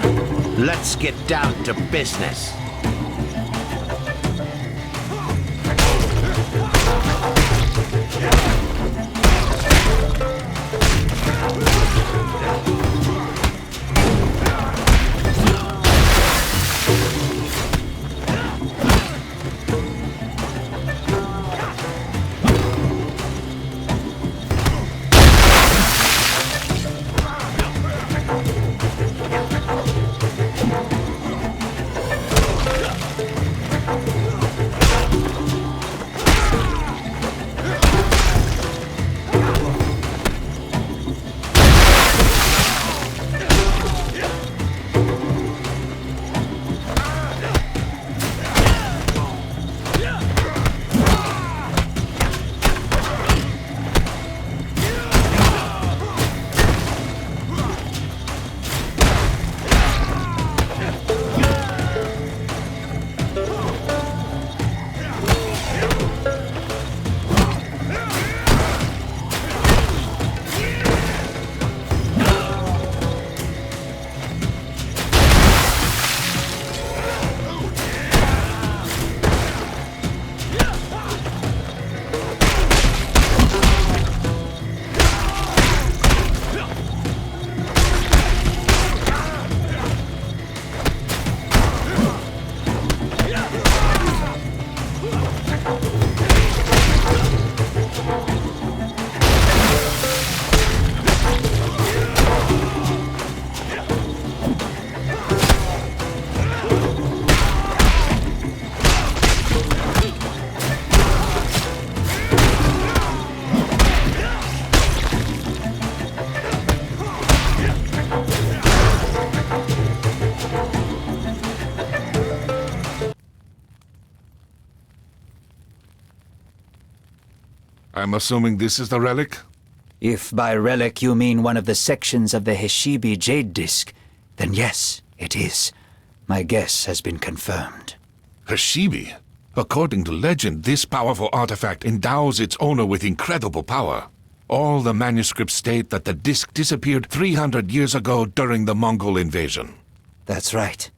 Let's get down to business. I'm assuming this is the relic? If by relic you mean one of the sections of the Hishibi Jade Disc, then yes, it is. My guess has been confirmed. Hishibi? According to legend, this powerful artifact endows its owner with incredible power. All the manuscripts state that the disc disappeared 300 years ago during the Mongol invasion. That's right.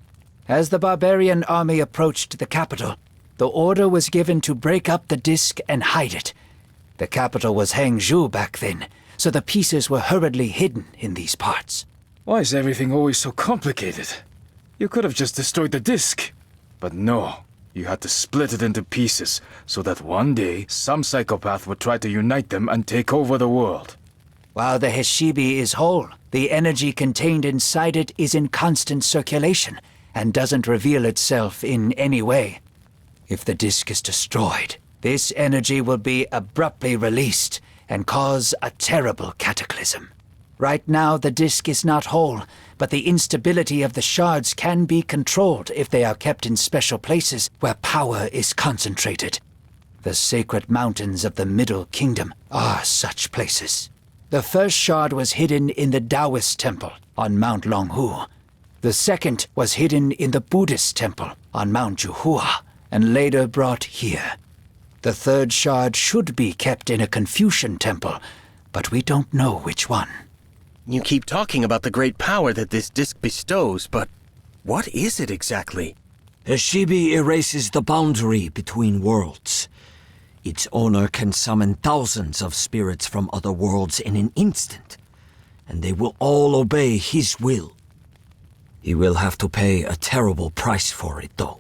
As the barbarian army approached the capital, the order was given to break up the disc and hide it. The capital was Hangzhou back then, so the pieces were hurriedly hidden in these parts. Why is everything always so complicated? You could have just destroyed the disc. But no, you had to split it into pieces, so that one day some psychopath would try to unite them and take over the world. While the Hishibi is whole, the energy contained inside it is in constant circulation, and doesn't reveal itself in any way. If the disc is destroyed, this energy will be abruptly released and cause a terrible cataclysm. Right now, the disc is not whole, but the instability of the shards can be controlled if they are kept in special places where power is concentrated. The sacred mountains of the Middle Kingdom are such places. The first shard was hidden in the Taoist temple on Mount Longhu. The second was hidden in the Buddhist temple on Mount Juhua, and later brought here. The third shard should be kept in a Confucian temple, but we don't know which one. You keep talking about the great power that this disc bestows, but what is it exactly? Hishibi erases the boundary between worlds. Its owner can summon thousands of spirits from other worlds in an instant, and they will all obey his will. He will have to pay a terrible price for it, though.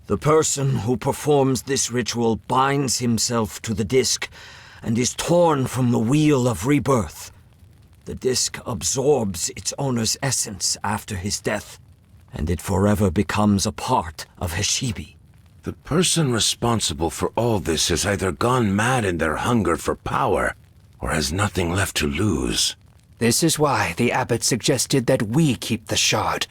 The person who performs this ritual binds himself to the disc and is torn from the wheel of rebirth. The disc absorbs its owner's essence after his death, and it forever becomes a part of Heshibi. The person responsible for all this has either gone mad in their hunger for power, or has nothing left to lose. This is why the abbot suggested that we keep the shard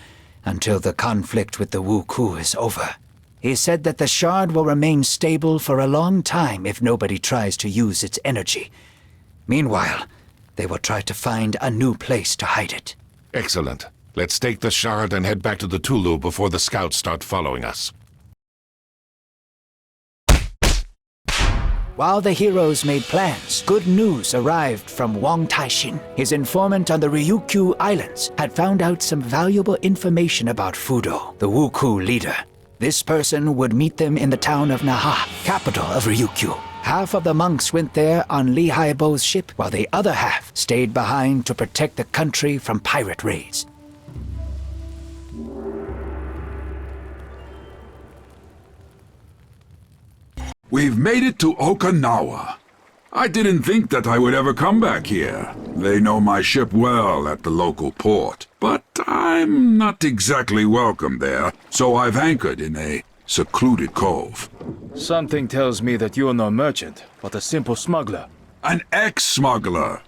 until the conflict with the Wuku is over. He said that the shard will remain stable for a long time if nobody tries to use its energy. Meanwhile, they will try to find a new place to hide it. Excellent. Let's take the shard and head back to the Tulu before the scouts start following us. While the heroes made plans, good news arrived from Wang Taixin. His informant on the Ryukyu Islands had found out some valuable information about Fudo, the Wuku leader. This person would meet them in the town of Naha, capital of Ryukyu. Half of the monks went there on Li Haibo's ship, while the other half stayed behind to protect the country from pirate raids. We've made it to Okinawa. I didn't think that I would ever come back here. They know my ship well at the local port. But I'm not exactly welcome there, so I've anchored in a secluded cove. Something tells me that you're no merchant, but a simple smuggler. An ex-smuggler.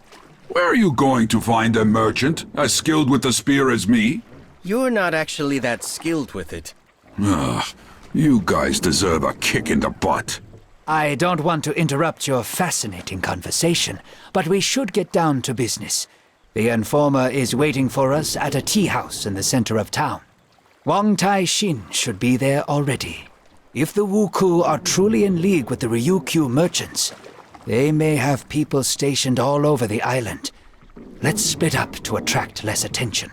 Where are you going to find a merchant as skilled with the spear as me? You're not actually that skilled with it. Ugh, you guys deserve a kick in the butt. I don't want to interrupt your fascinating conversation, but we should get down to business. The informer is waiting for us at a tea house in the center of town. Wang Taixin should be there already. If the Wuku are truly in league with the Ryukyu merchants, they may have people stationed all over the island. Let's split up to attract less attention.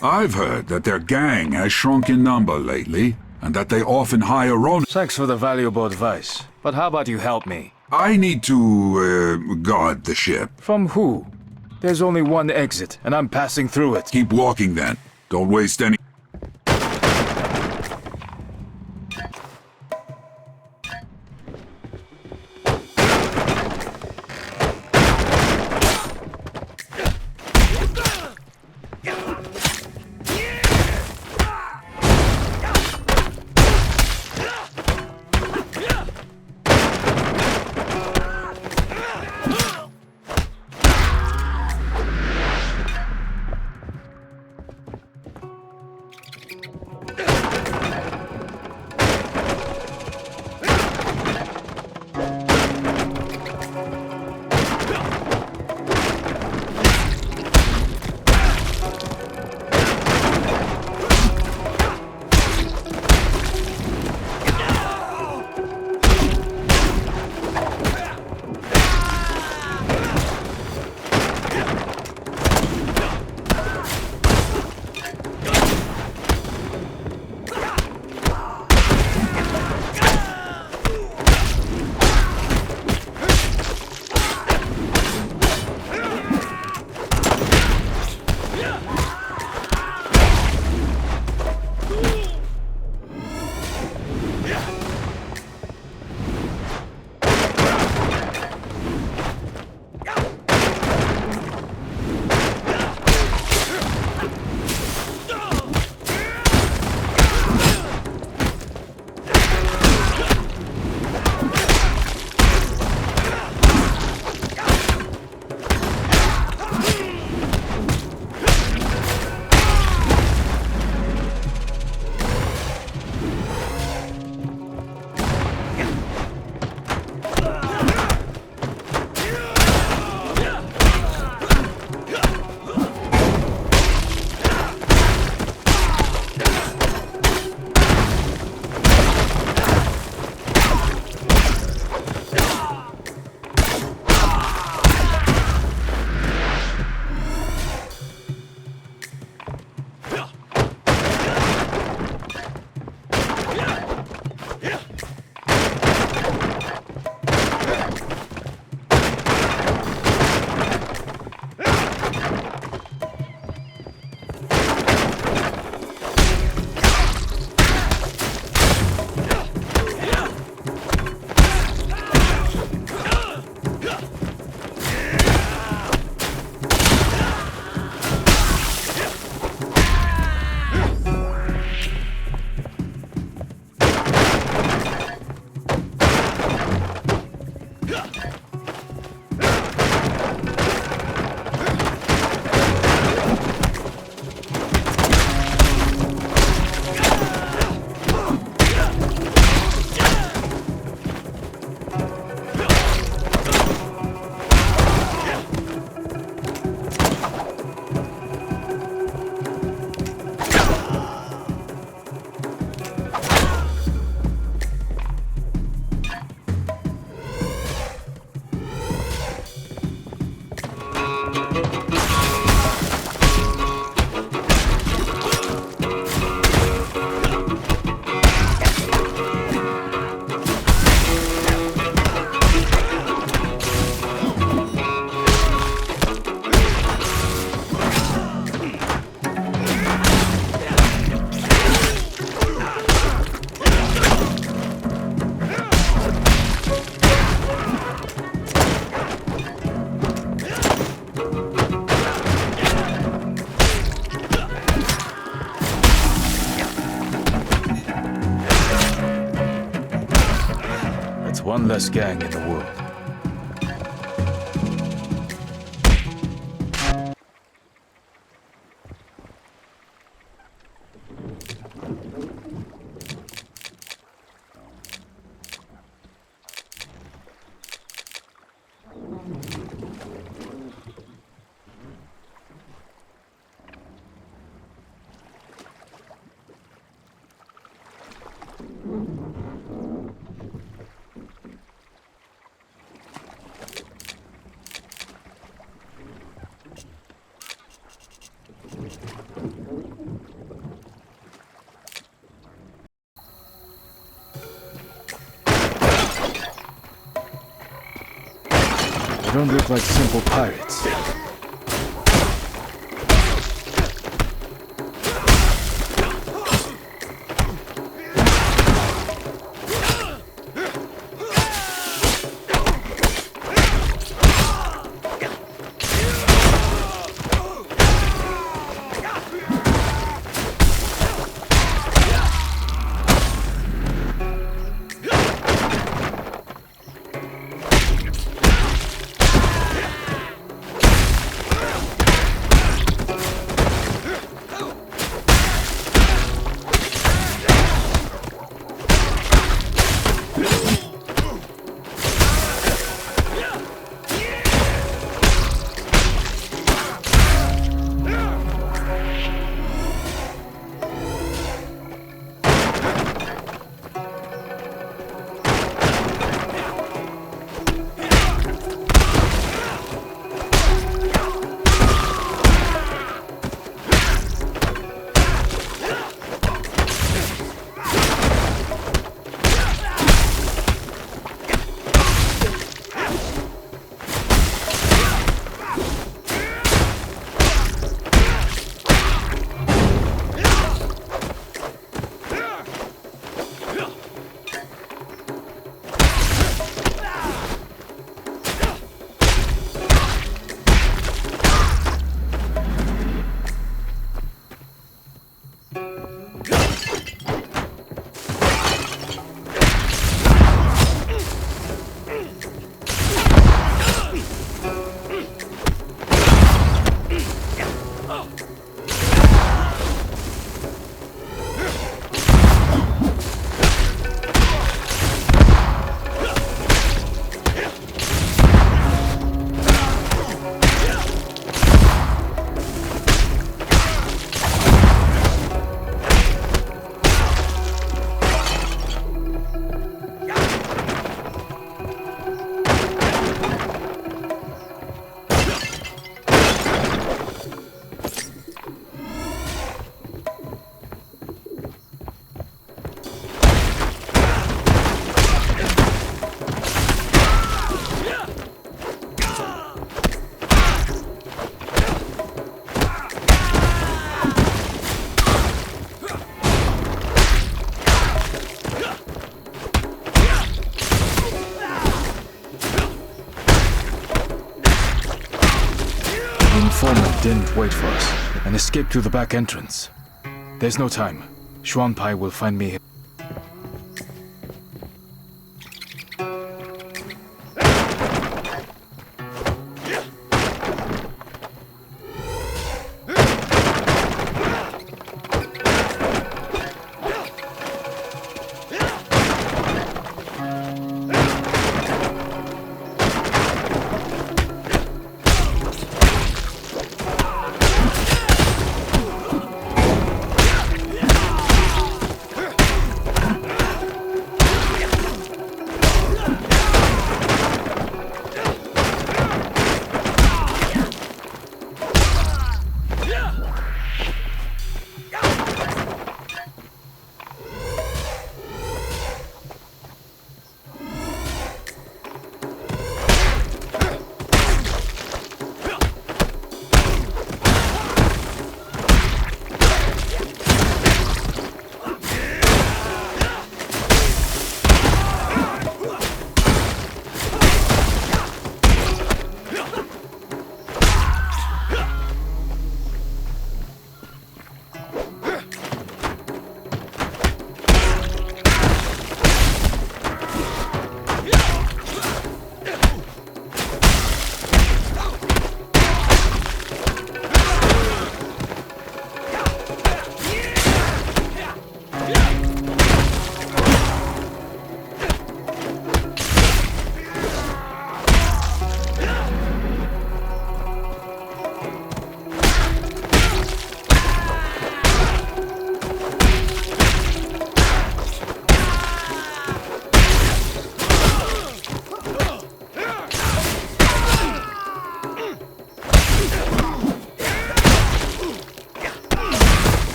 I've heard that their gang has shrunk in number lately, and that they often hire own. Thanks for the valuable advice, but how about you help me? I need to, guard the ship. From who? There's only one exit, and I'm passing through it. Keep walking then. Don't waste any... one less gang in the world. They don't look like simple pirates. Didn't wait for us and escaped through the back entrance. There's no time. Xuanpai will find me here.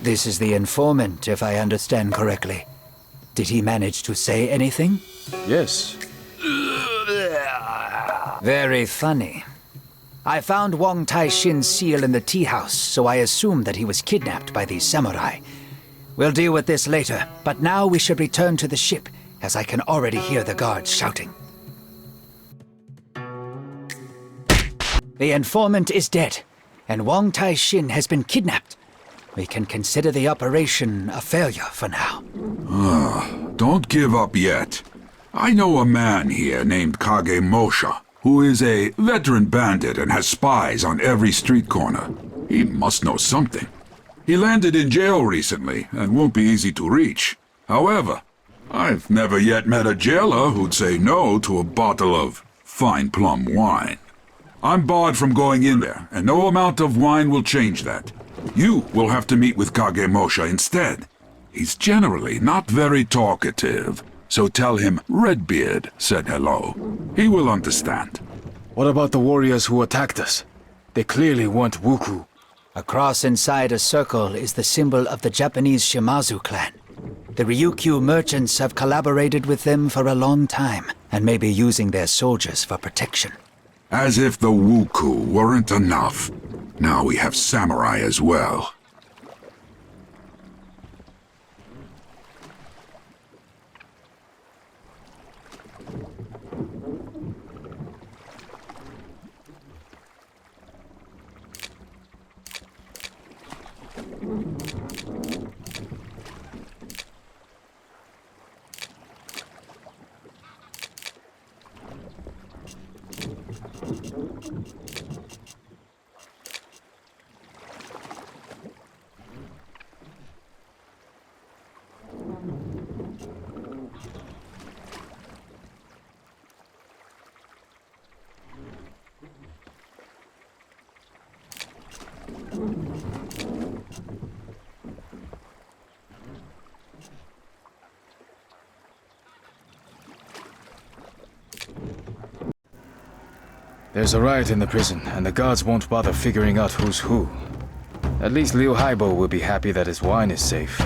This is the informant, if I understand correctly. Did he manage to say anything? Yes. Very funny. I found Wang Tai-shin's seal in the tea house, so I assumed that he was kidnapped by these samurai. We'll deal with this later, but now we should return to the ship, as I can already hear the guards shouting. The informant is dead, and Wang Tai-shin has been kidnapped. We can consider the operation a failure for now. Don't give up yet. I know a man here named Kage Mosha, who is a veteran bandit and has spies on every street corner. He must know something. He landed in jail recently and won't be easy to reach. However, I've never yet met a jailer who'd say no to a bottle of fine plum wine. I'm barred from going in there, and no amount of wine will change that. You will have to meet with Kage Mosha instead. He's generally not very talkative, so tell him Redbeard said hello. He will understand. What about the warriors who attacked us? They clearly want Wuku. A cross inside a circle is the symbol of the Japanese Shimazu clan. The Ryukyu merchants have collaborated with them for a long time, and may be using their soldiers for protection. As if the Wuku weren't enough. Now we have samurai as well. There's a riot in the prison, and the guards won't bother figuring out who's who. At least Liu Haibo will be happy that his wine is safe.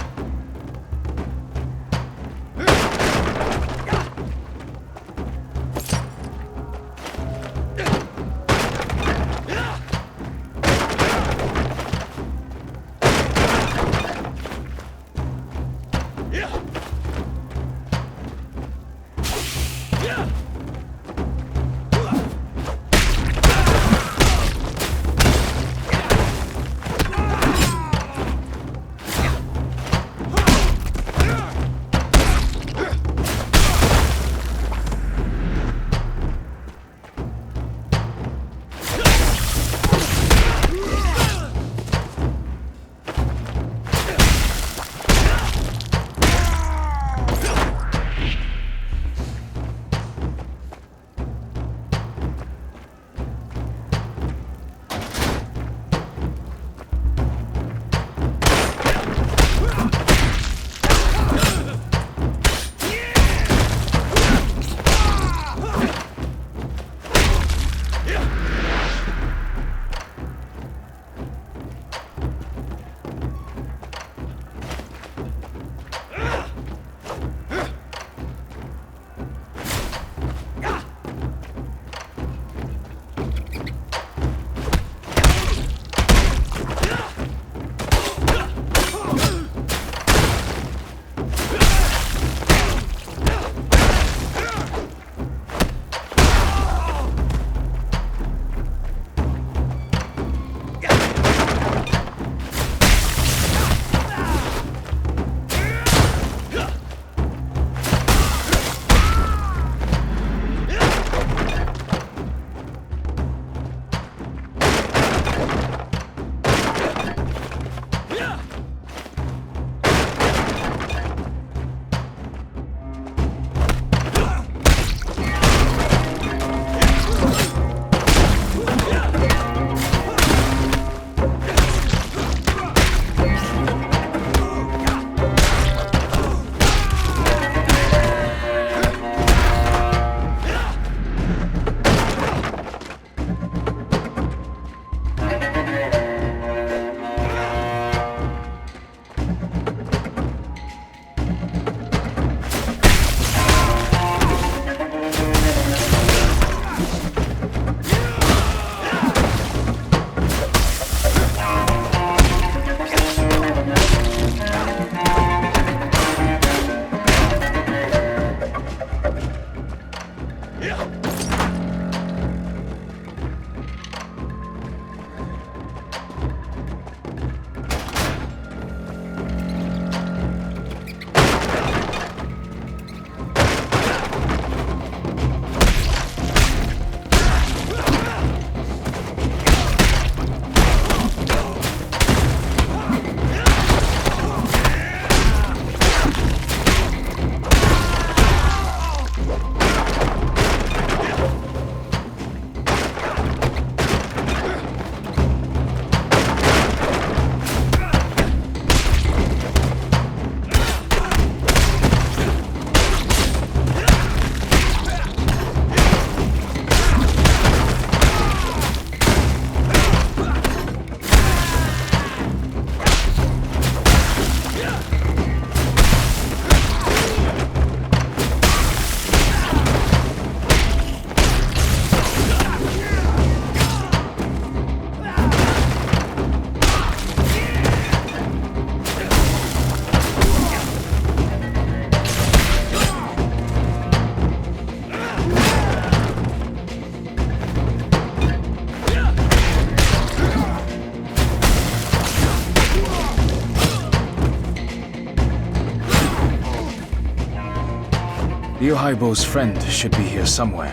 Ryohaibo's friend should be here somewhere.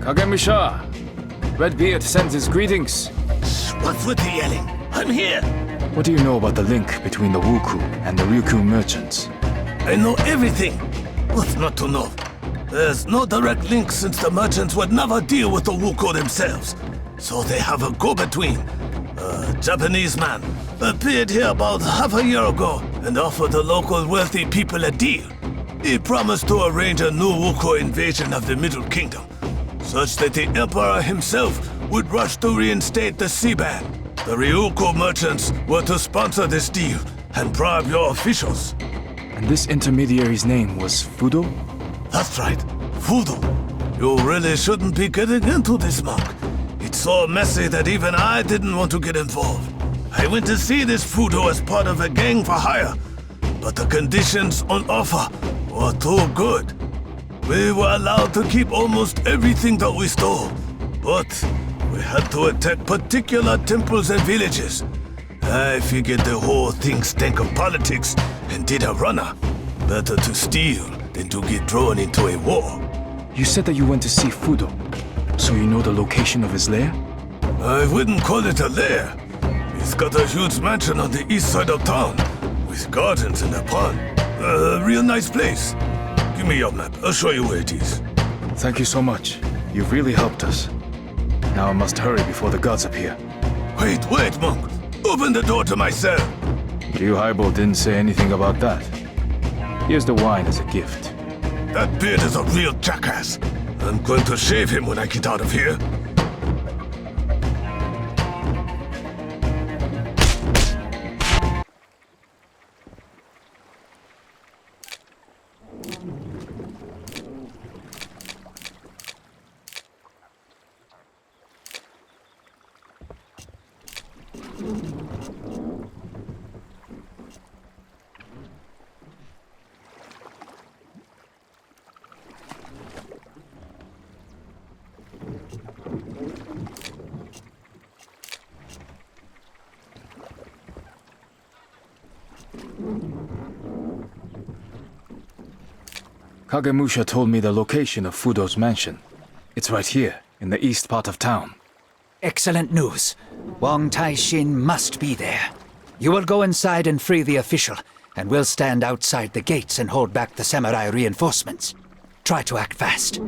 Kagemusha! Redbeard sends his greetings. What's with the yelling? I'm here! What do you know about the link between the Wuku and the Ryukyu merchants? I know everything. What's not to know? There's no direct link since the merchants would never deal with the Wuku themselves. So they have a go-between. A Japanese man appeared here about half a year ago and offered the local wealthy people a deal. He promised to arrange a new Wuku invasion of the Middle Kingdom, such that the Emperor himself would rush to reinstate the sea ban. The Ryukyu merchants were to sponsor this deal and bribe your officials. And this intermediary's name was Fudo? That's right, Fudo. You really shouldn't be getting into this, monk. It's so messy that even I didn't want to get involved. I went to see this Fudo as part of a gang for hire, but the conditions on offer were too good. We were allowed to keep almost everything that we stole, but we had to attack particular temples and villages. I figured the whole thing stank of politics and did a runner. Better to steal than to get drawn into a war. You said that you went to see Fudo, so you know the location of his lair? I wouldn't call it a lair. He's got a huge mansion on the east side of town, with gardens and a pond. A real nice place. Give me your map, I'll show you where it is. Thank you so much. You've really helped us. Now I must hurry before the gods appear. Wait, monk. Open the door to my cell. Ryohaibo didn't say anything about that. Here's the wine as a gift. That beard is a real jackass. I'm going to shave him when I get out of here. Kagemusha told me the location of Fudo's mansion. It's right here, in the east part of town. Excellent news. Wang Taishin must be there. You will go inside and free the official, and we'll stand outside the gates and hold back the samurai reinforcements. Try to act fast.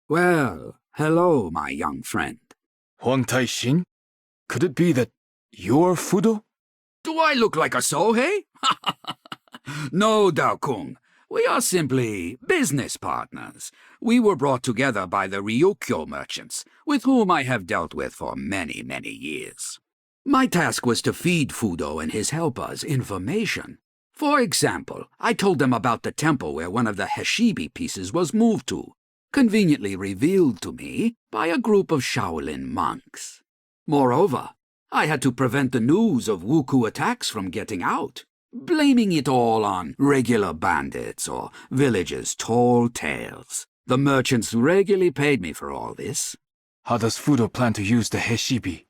Well, hello, my young friend. Huang Tai-shin? Could it be that you're Fudo? Do I look like a Sohei? No, Dao-kun. We are simply business partners. We were brought together by the Ryukyo merchants, with whom I have dealt with for many, many years. My task was to feed Fudo and his helpers information. For example, I told them about the temple where one of the Heshibi pieces was moved to, conveniently revealed to me by a group of Shaolin monks. Moreover, I had to prevent the news of Wuku attacks from getting out, blaming it all on regular bandits or villagers' tall tales. The merchants regularly paid me for all this. How does Fudo plan to use the Heshibi?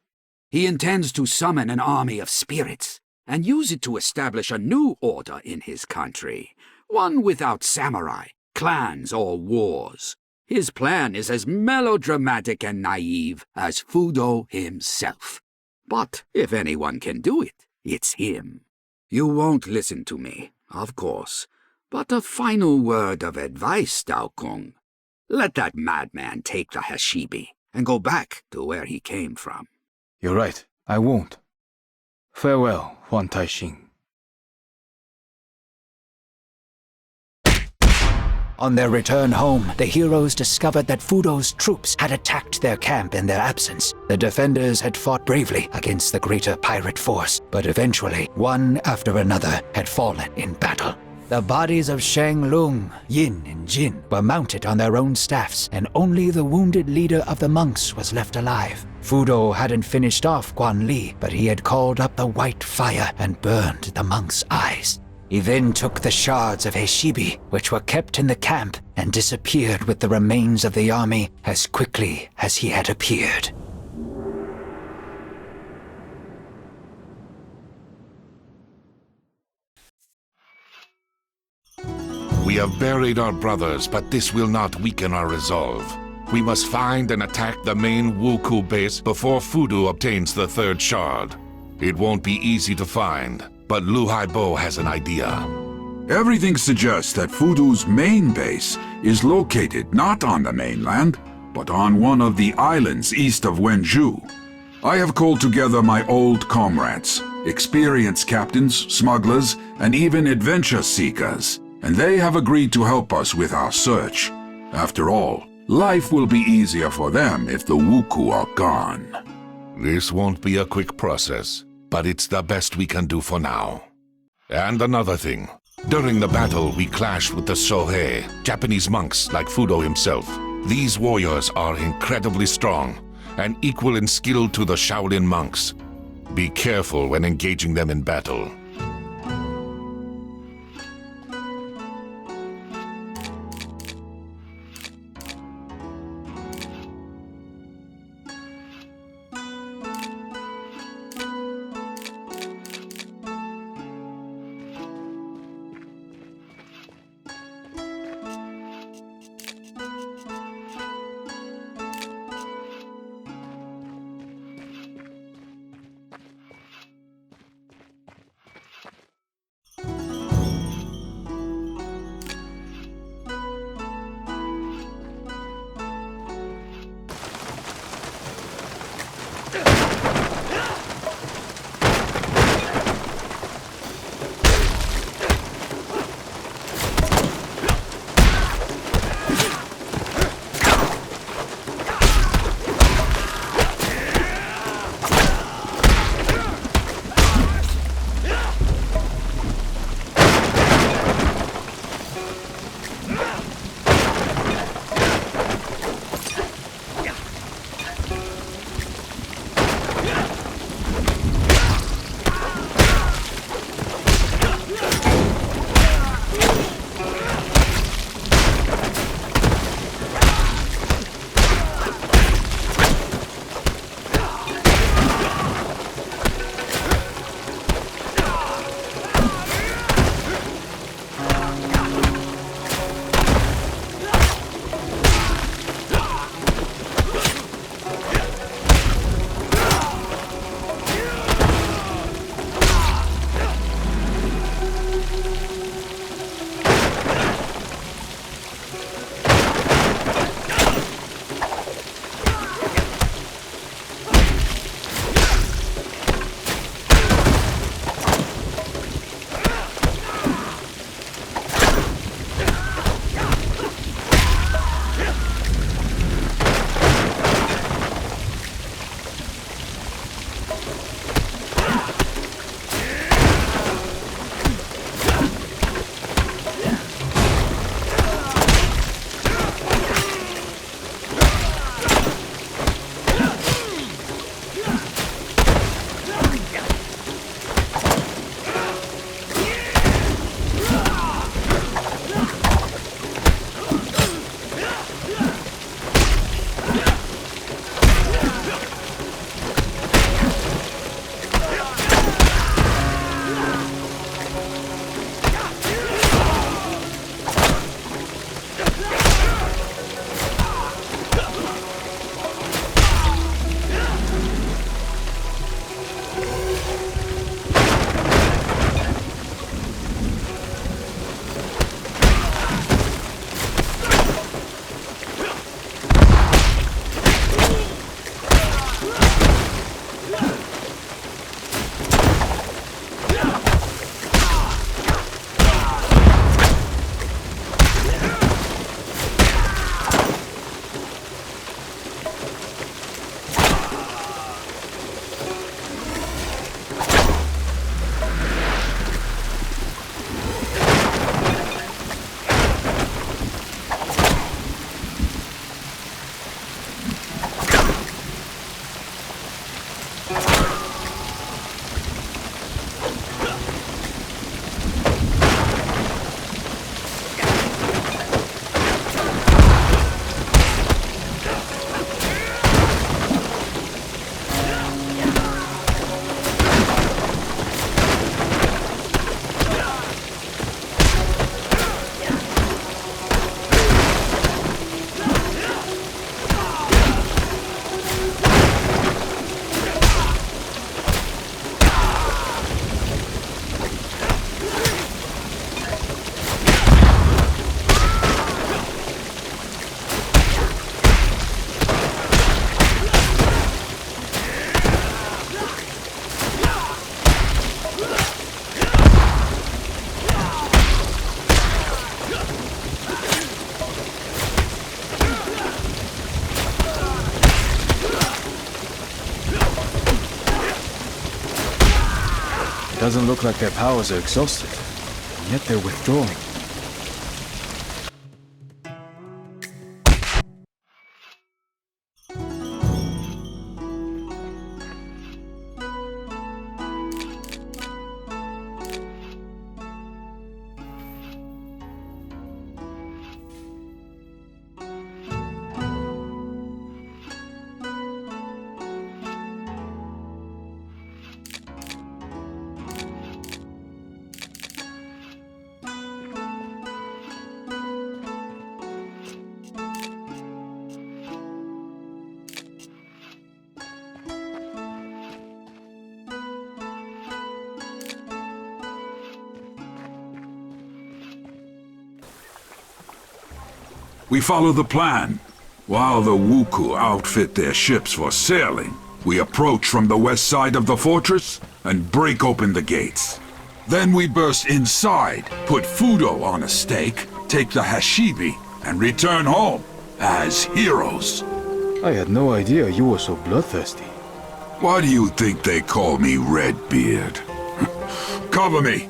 He intends to summon an army of spirits and use it to establish a new order in his country, one without samurai, clans, or wars. His plan is as melodramatic and naive as Fudo himself. But if anyone can do it, it's him. You won't listen to me, of course, but a final word of advice, Dao-kun. Let that madman take the Heshibi and go back to where he came from. You're right, I won't. Farewell, Huang Tai-shin. On their return home, the heroes discovered that Fudo's troops had attacked their camp in their absence. The defenders had fought bravely against the greater pirate force, but eventually, one after another had fallen in battle. The bodies of Shang Lung, Yin, and Jin were mounted on their own staffs, and only the wounded leader of the monks was left alive. Fudo hadn't finished off Guan Li, but he had called up the white fire and burned the monks' eyes. He then took the shards of Heshibi, which were kept in the camp, and disappeared with the remains of the army as quickly as he had appeared. We have buried our brothers, but this will not weaken our resolve. We must find and attack the main Wuku base before Fudo obtains the third shard. It won't be easy to find, but Lu Haibo has an idea. Everything suggests that Fudo's main base is located not on the mainland, but on one of the islands east of Wenju. I have called together my old comrades, experienced captains, smugglers, and even adventure seekers, and they have agreed to help us with our search. After all, life will be easier for them if the Wuku are gone. This won't be a quick process, but it's the best we can do for now. And another thing. During the battle, we clashed with the Sohei, Japanese monks like Fudo himself. These warriors are incredibly strong and equal in skill to the Shaolin monks. Be careful when engaging them in battle. Doesn't look like their powers are exhausted, and yet they're withdrawing. We follow the plan. While the Wuku outfit their ships for sailing, we approach from the west side of the fortress and break open the gates. Then we burst inside, put Fudo on a stake, take the Hashibi, and return home as heroes. I had no idea you were so bloodthirsty. Why do you think they call me Redbeard? Cover me!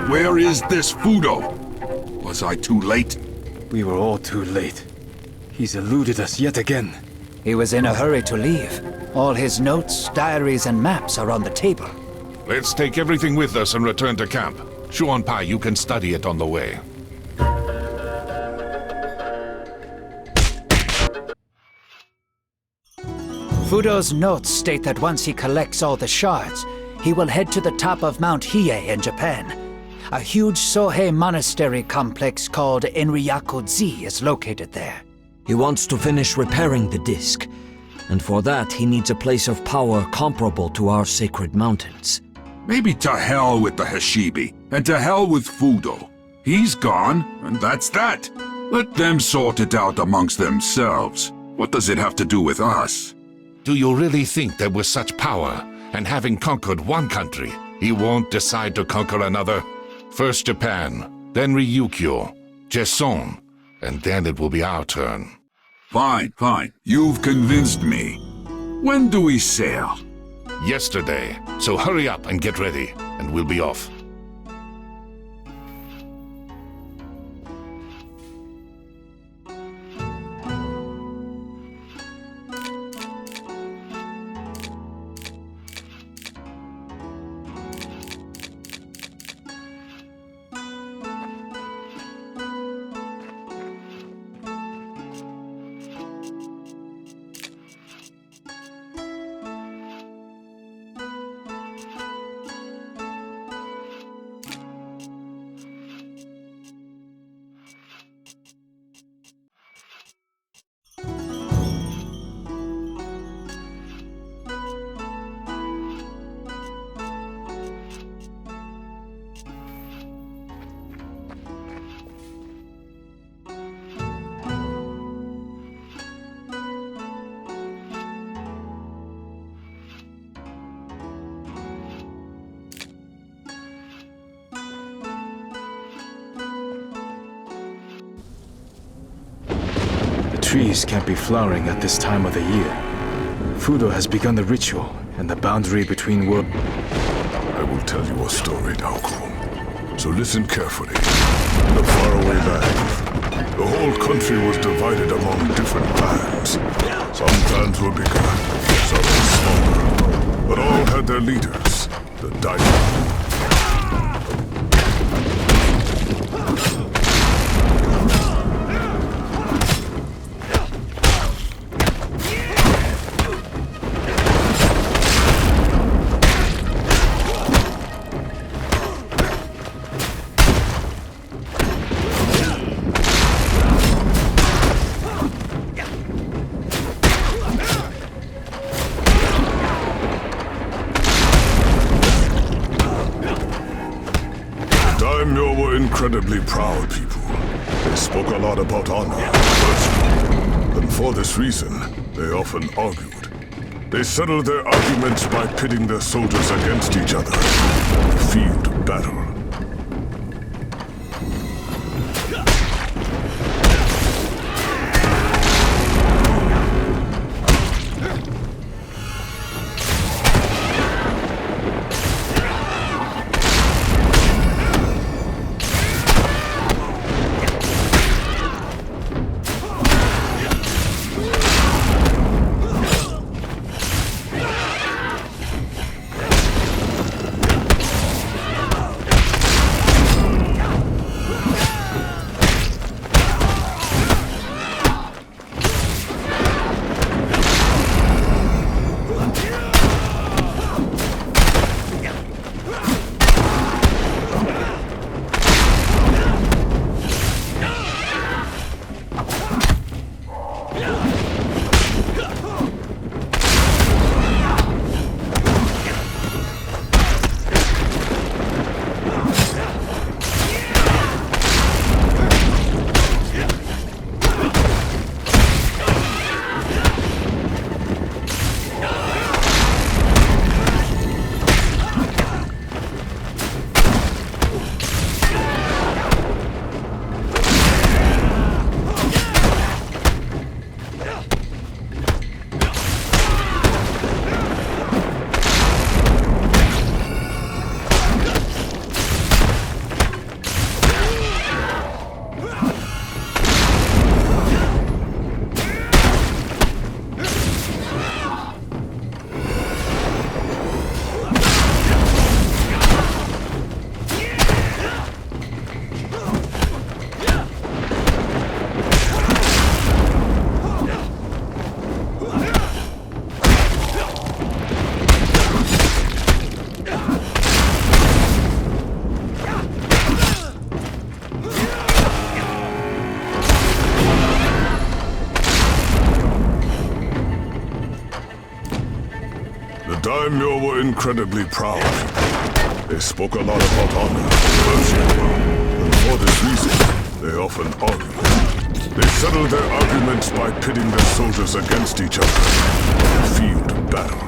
Where is this Fudo? Was I too late? We were all too late. He's eluded us yet again. He was in a hurry to leave. All his notes, diaries, and maps are on the table. Let's take everything with us and return to camp. Shuan Pai, you can study it on the way. Fudo's notes state that once he collects all the shards, he will head to the top of Mount Hiei in Japan. A huge Sohei monastery complex called Enryaku-ji is located there. He wants to finish repairing the disc, and for that he needs a place of power comparable to our sacred mountains. Maybe to hell with the Hashibi, and to hell with Fudo. He's gone, and that's that. Let them sort it out amongst themselves. What does it have to do with us? Do you really think that with such power, and having conquered one country, he won't decide to conquer another? First Japan, then Ryukyu, Jesson, and then it will be our turn. Fine, fine. You've convinced me. When do we sail? Yesterday. So hurry up and get ready, and we'll be off. Trees can't be flowering at this time of the year. Fudo has begun the ritual, and the boundary between worlds. I will tell you a story, Daokun. So listen carefully. In the faraway land, the whole country was divided among different clans. Some clans were bigger, some were smaller, but all had their leaders, the Daimon. proud people. They spoke a lot about honor and virtue. And for this reason, they often argued. They settled their arguments by pitting their soldiers against each other in the field of battle. Daimyo were incredibly proud. They spoke a lot about honor and virtue, and for this reason, they often argued. They settled their arguments by pitting their soldiers against each other in the field of battle.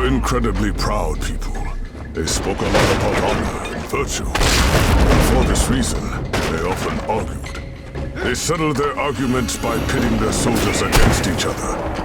Incredibly proud people. They spoke a lot about honor and virtue. And for this reason, they often argued. They settled their arguments by pitting their soldiers against each other.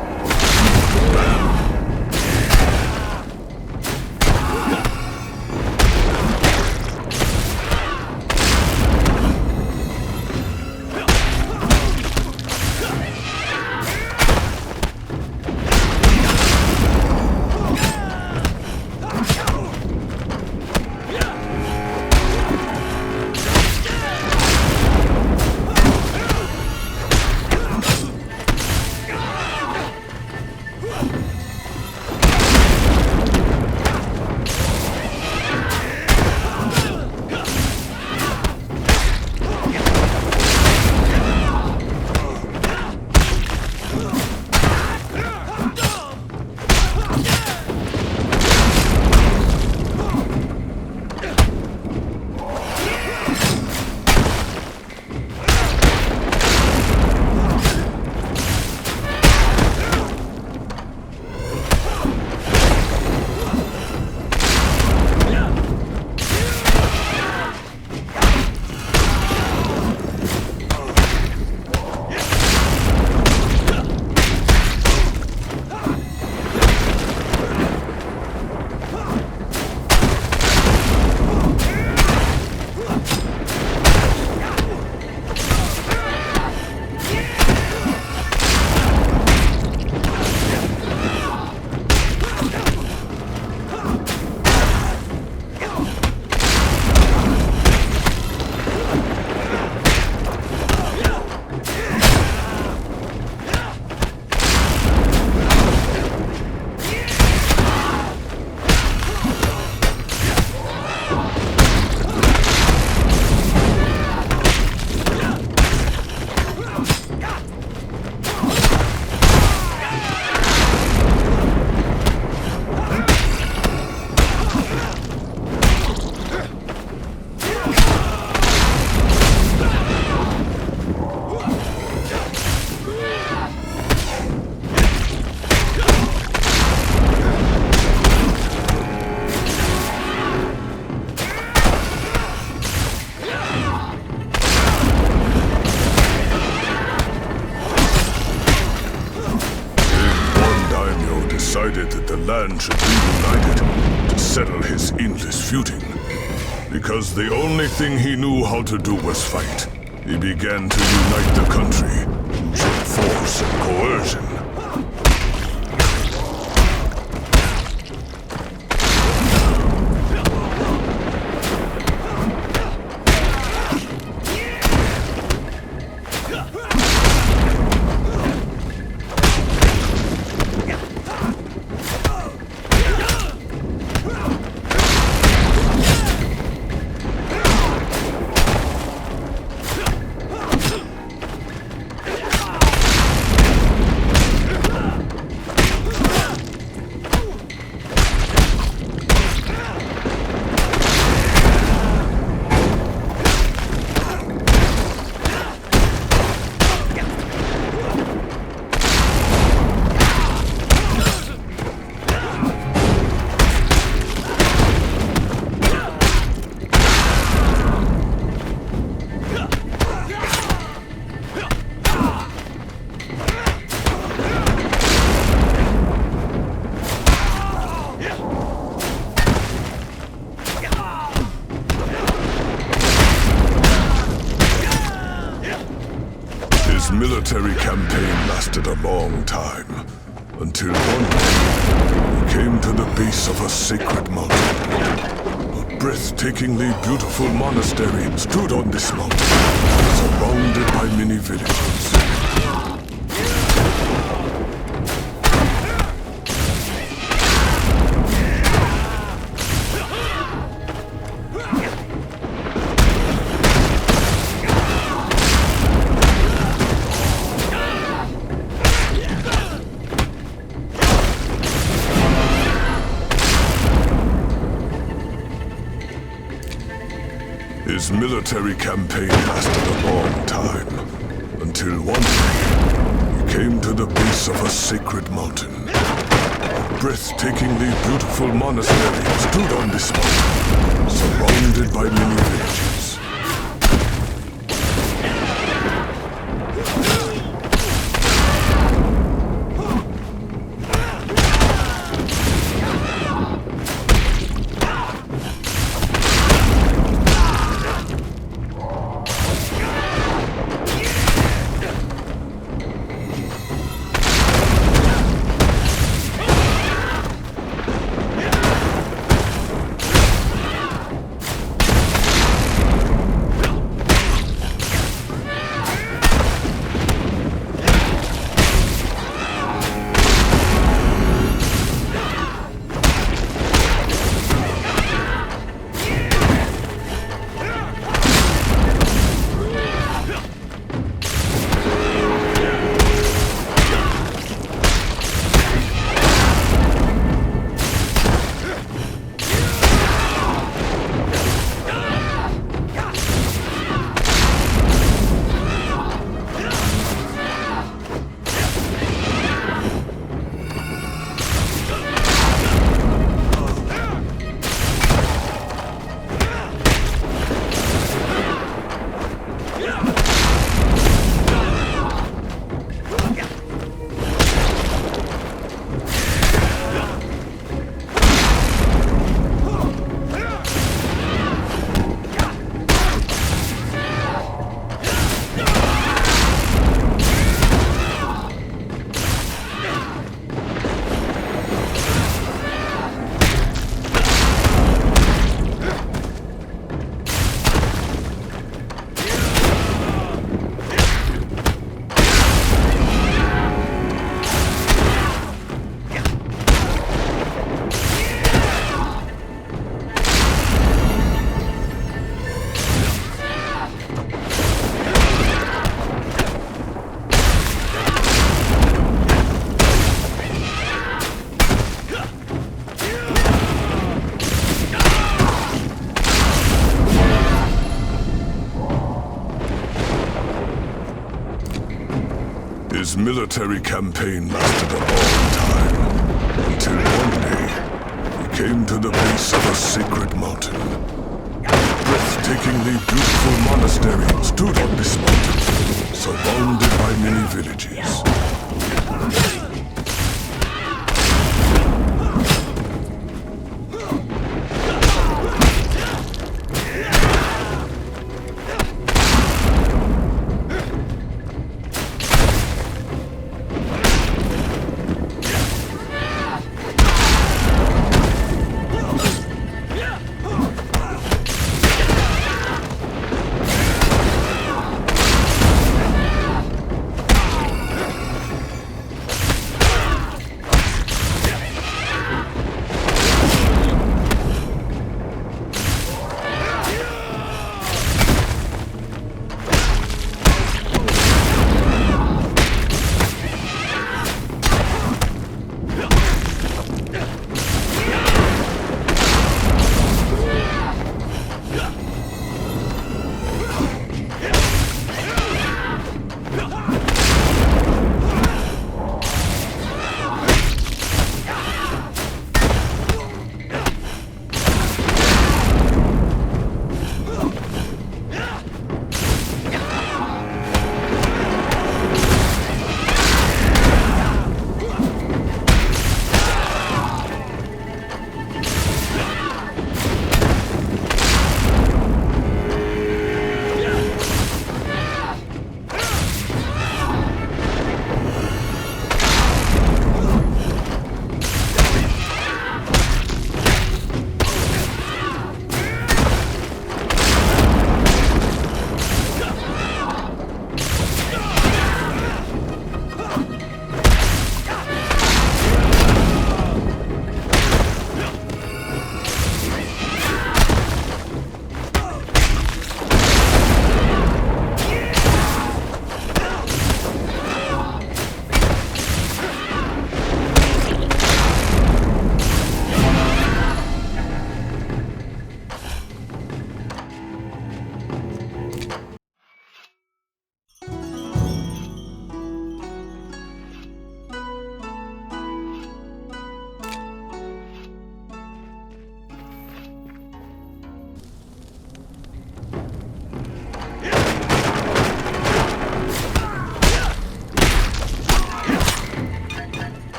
land should be united to settle his endless feuding. Because the only thing he knew how to do was fight, he began to unite the country, using force and coercion. Military campaign lasted a long time, until one day he came to the base of a sacred mountain. A breathtakingly beautiful monastery stood on this mountain, surrounded by many villages. His military campaign lasted a long time, until one day he came to the base of a sacred mountain. A breathtakingly beautiful monastery stood on this mountain, surrounded by many villages. His military campaign lasted a long time, until one day he came to the base of a sacred mountain. A breathtakingly beautiful monastery stood on this mountain, surrounded by many villages.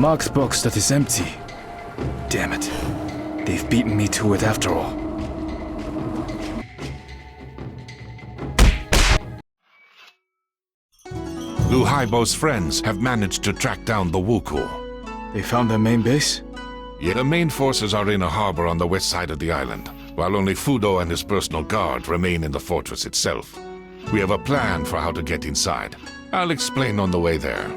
marked box that is empty. Damn it. They've beaten me to it after all. Lu Haibo's friends have managed to track down the Wuku. They found their main base? Yeah, the main forces are in a harbor on the west side of the island, while only Fudo and his personal guard remain in the fortress itself. We have a plan for how to get inside. I'll explain on the way there.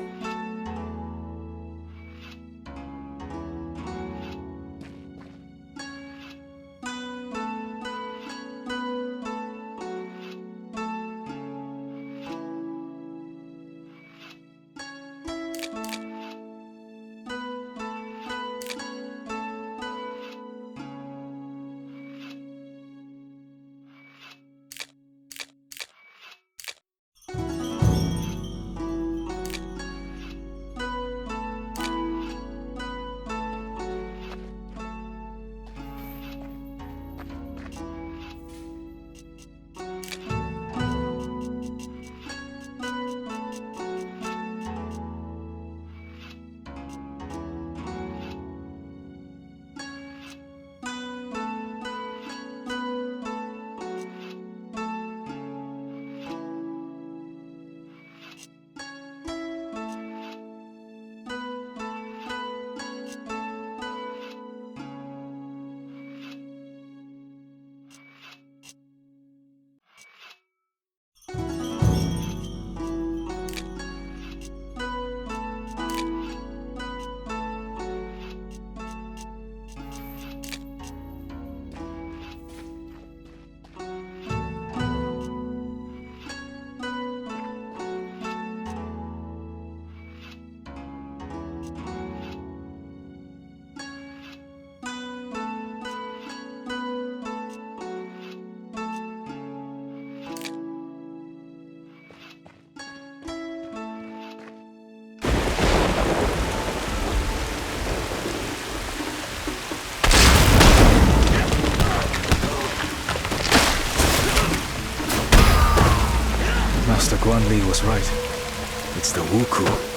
Master Guan Li was right. It's the Wuku.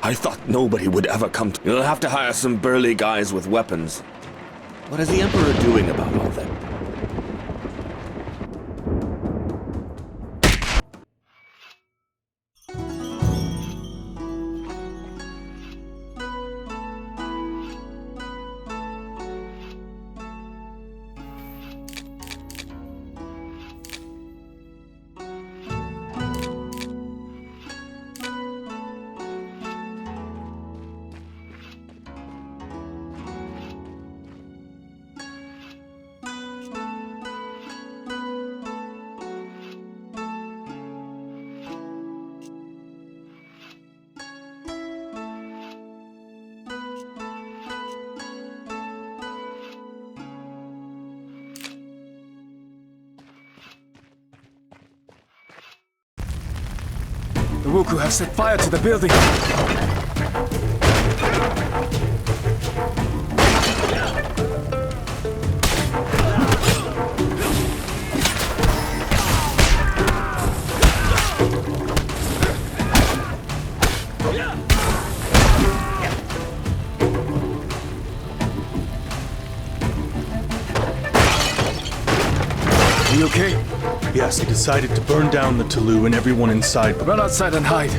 I thought nobody would ever come to... You'll have to hire some burly guys with weapons. What is the Emperor doing about all that? The Wuku have set fire to the building. Are you okay? Yes, he decided to burn down the Tulu and everyone inside. Run outside and hide.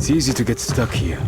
It's easy to get stuck here.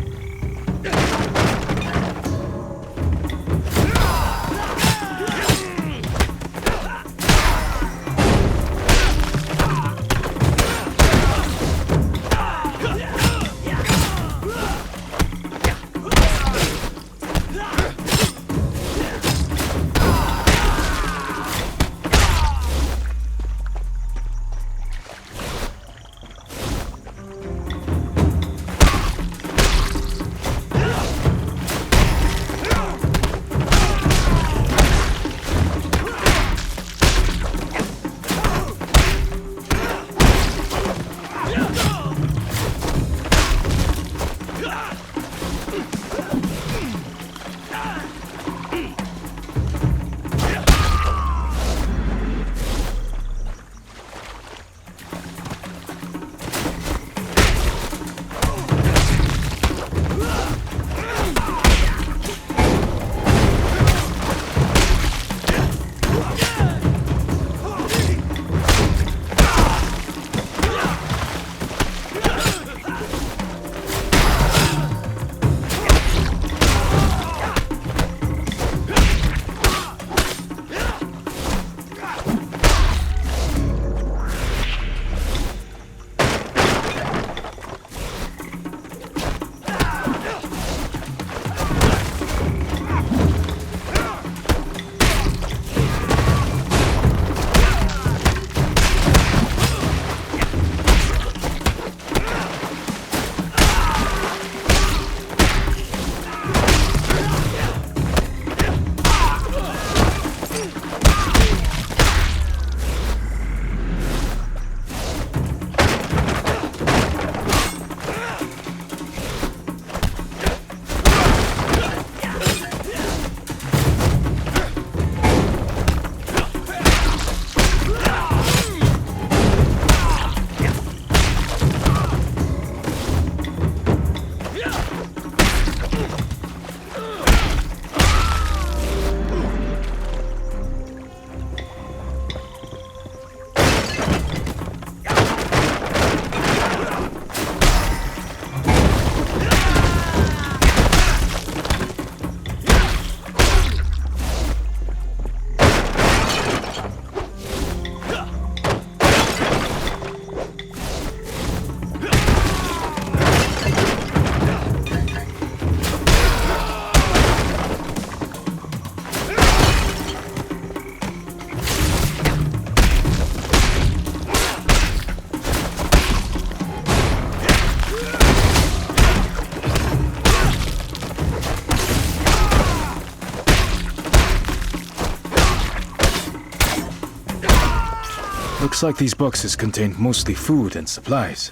Looks like these boxes contain mostly food and supplies.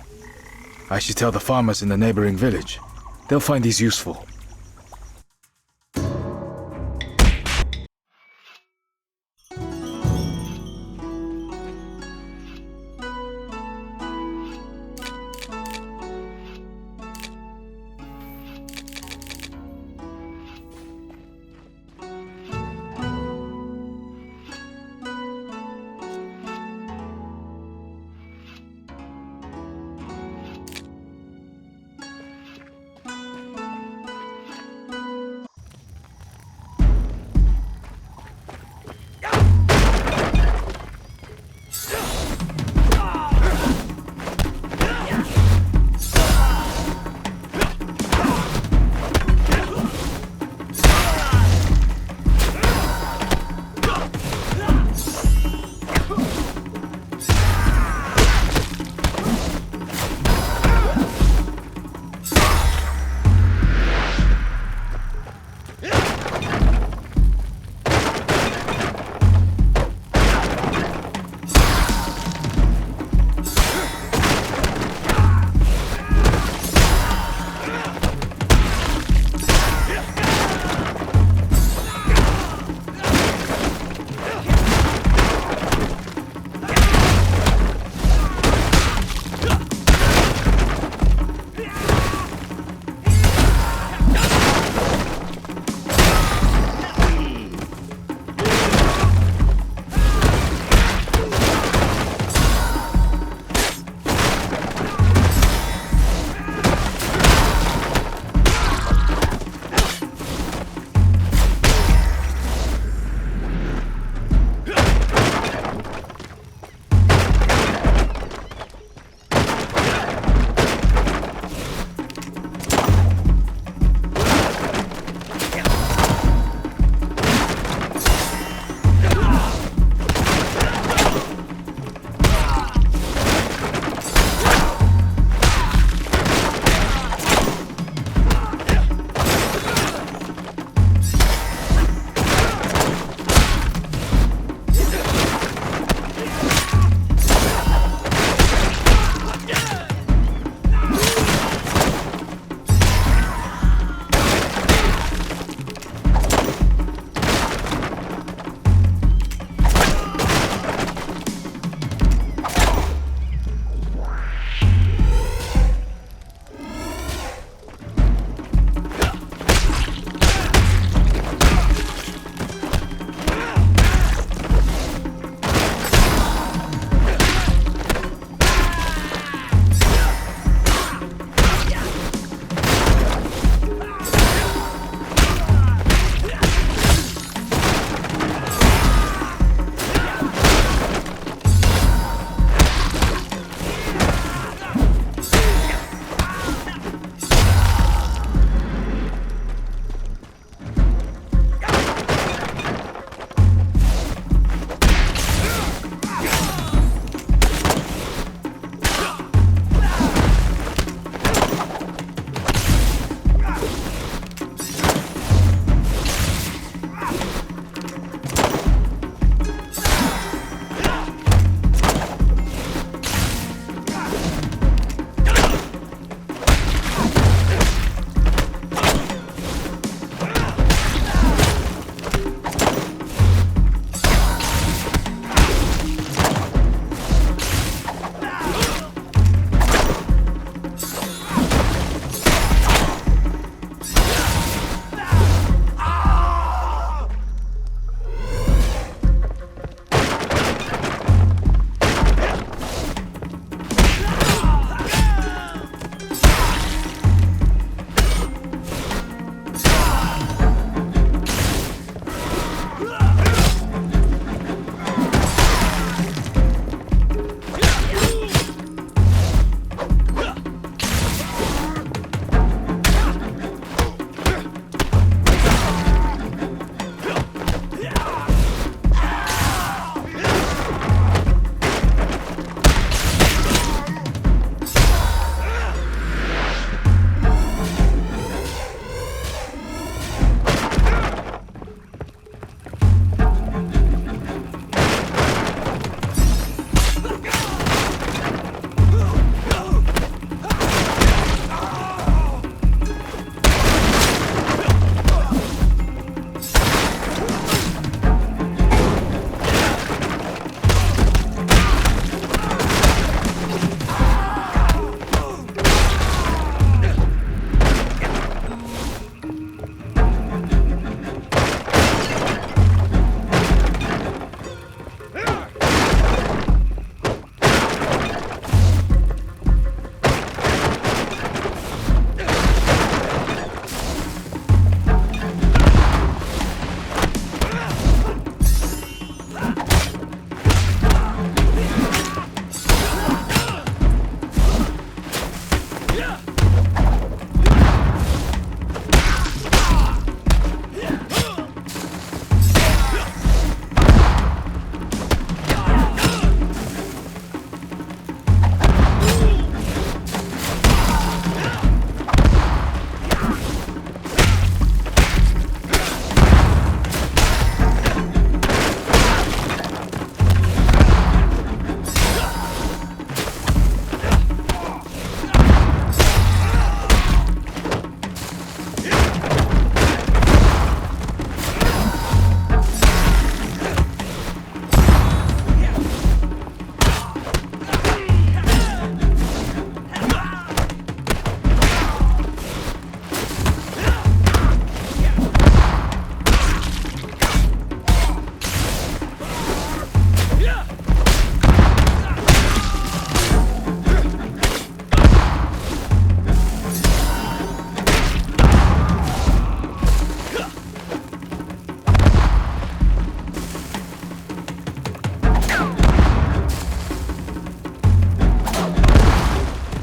I should tell the farmers in the neighboring village. They'll find these useful.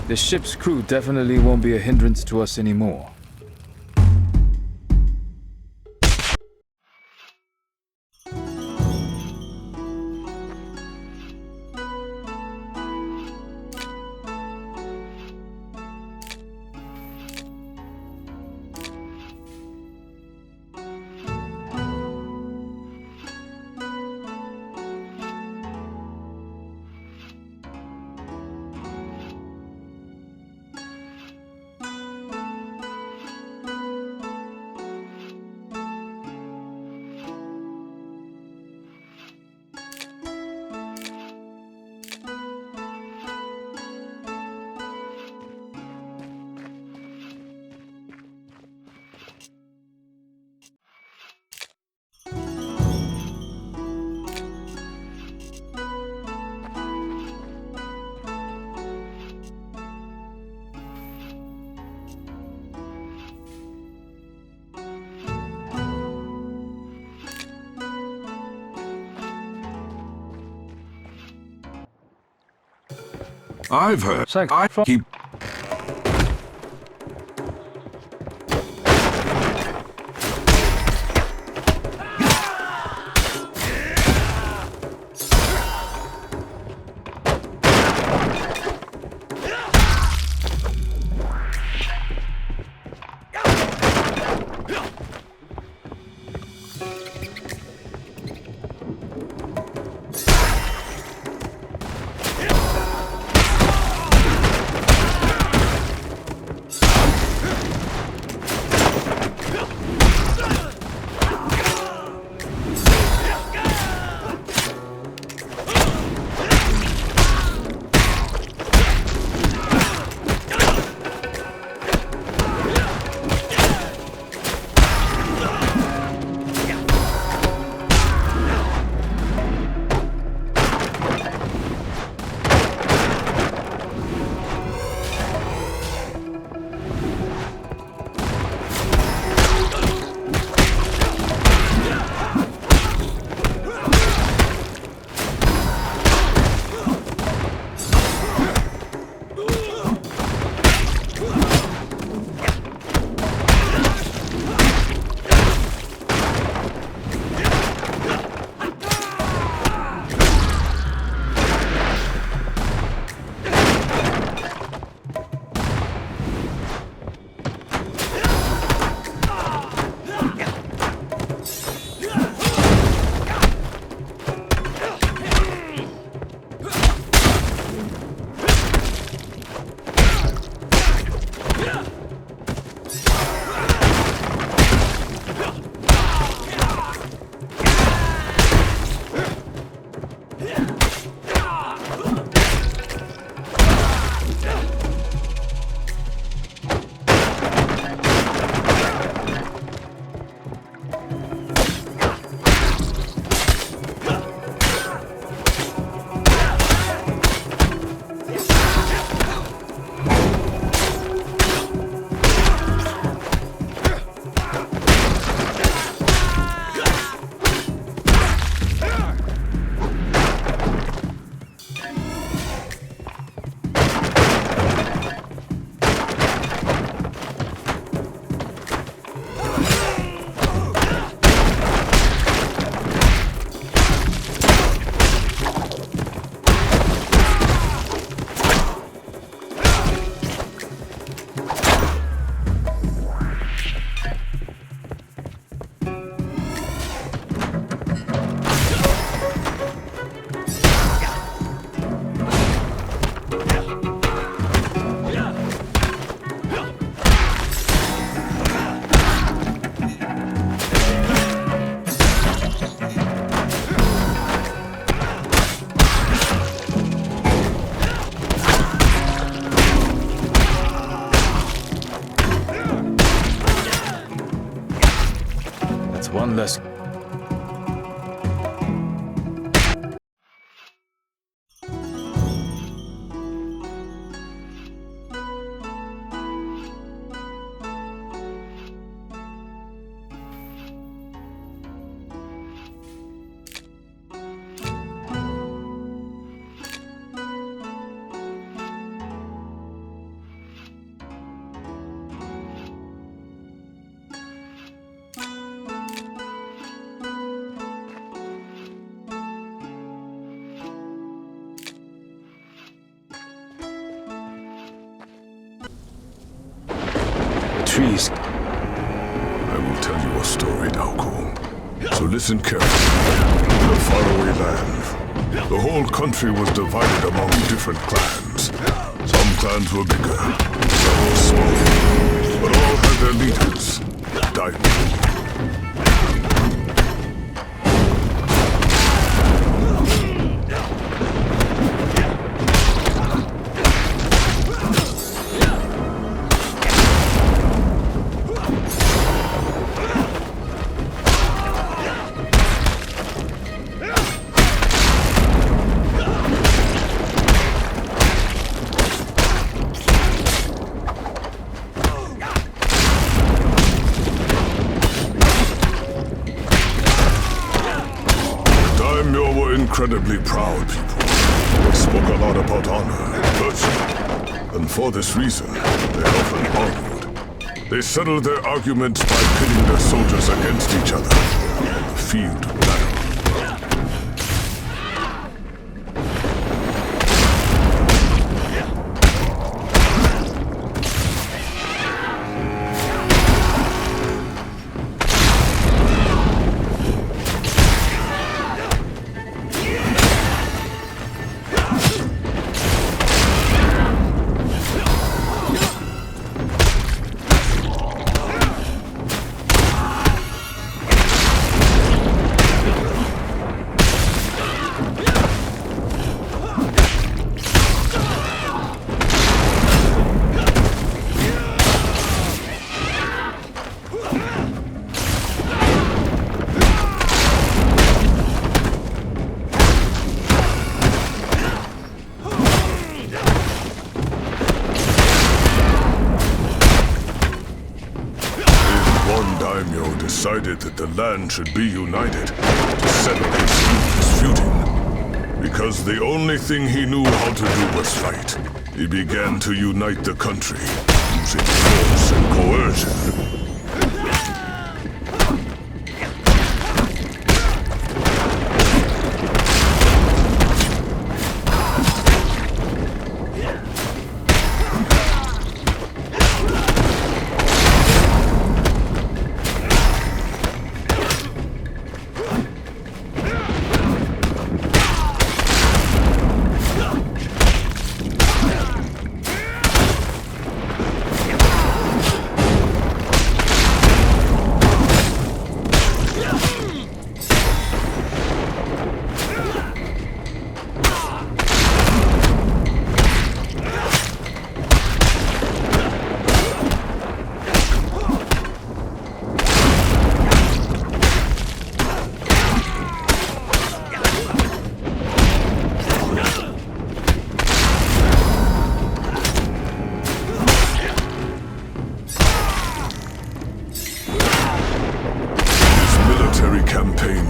The ship's crew definitely won't be a hindrance to us anymore. I've heard. Keep. One less. please. I will tell you a story, Daokun. So listen carefully. In a faraway land, the whole country was divided among different clans. Some clans were bigger, some were smaller, but all had their leaders, daimyo. Incredibly proud people. They spoke a lot about honor and virtue, and for this reason, they often argued. They settled their arguments by pitting their soldiers against each other on the field of battle. Decided that the land should be united to settle his feuding. Because the only thing he knew how to do was fight, he began to unite the country using force and coercion.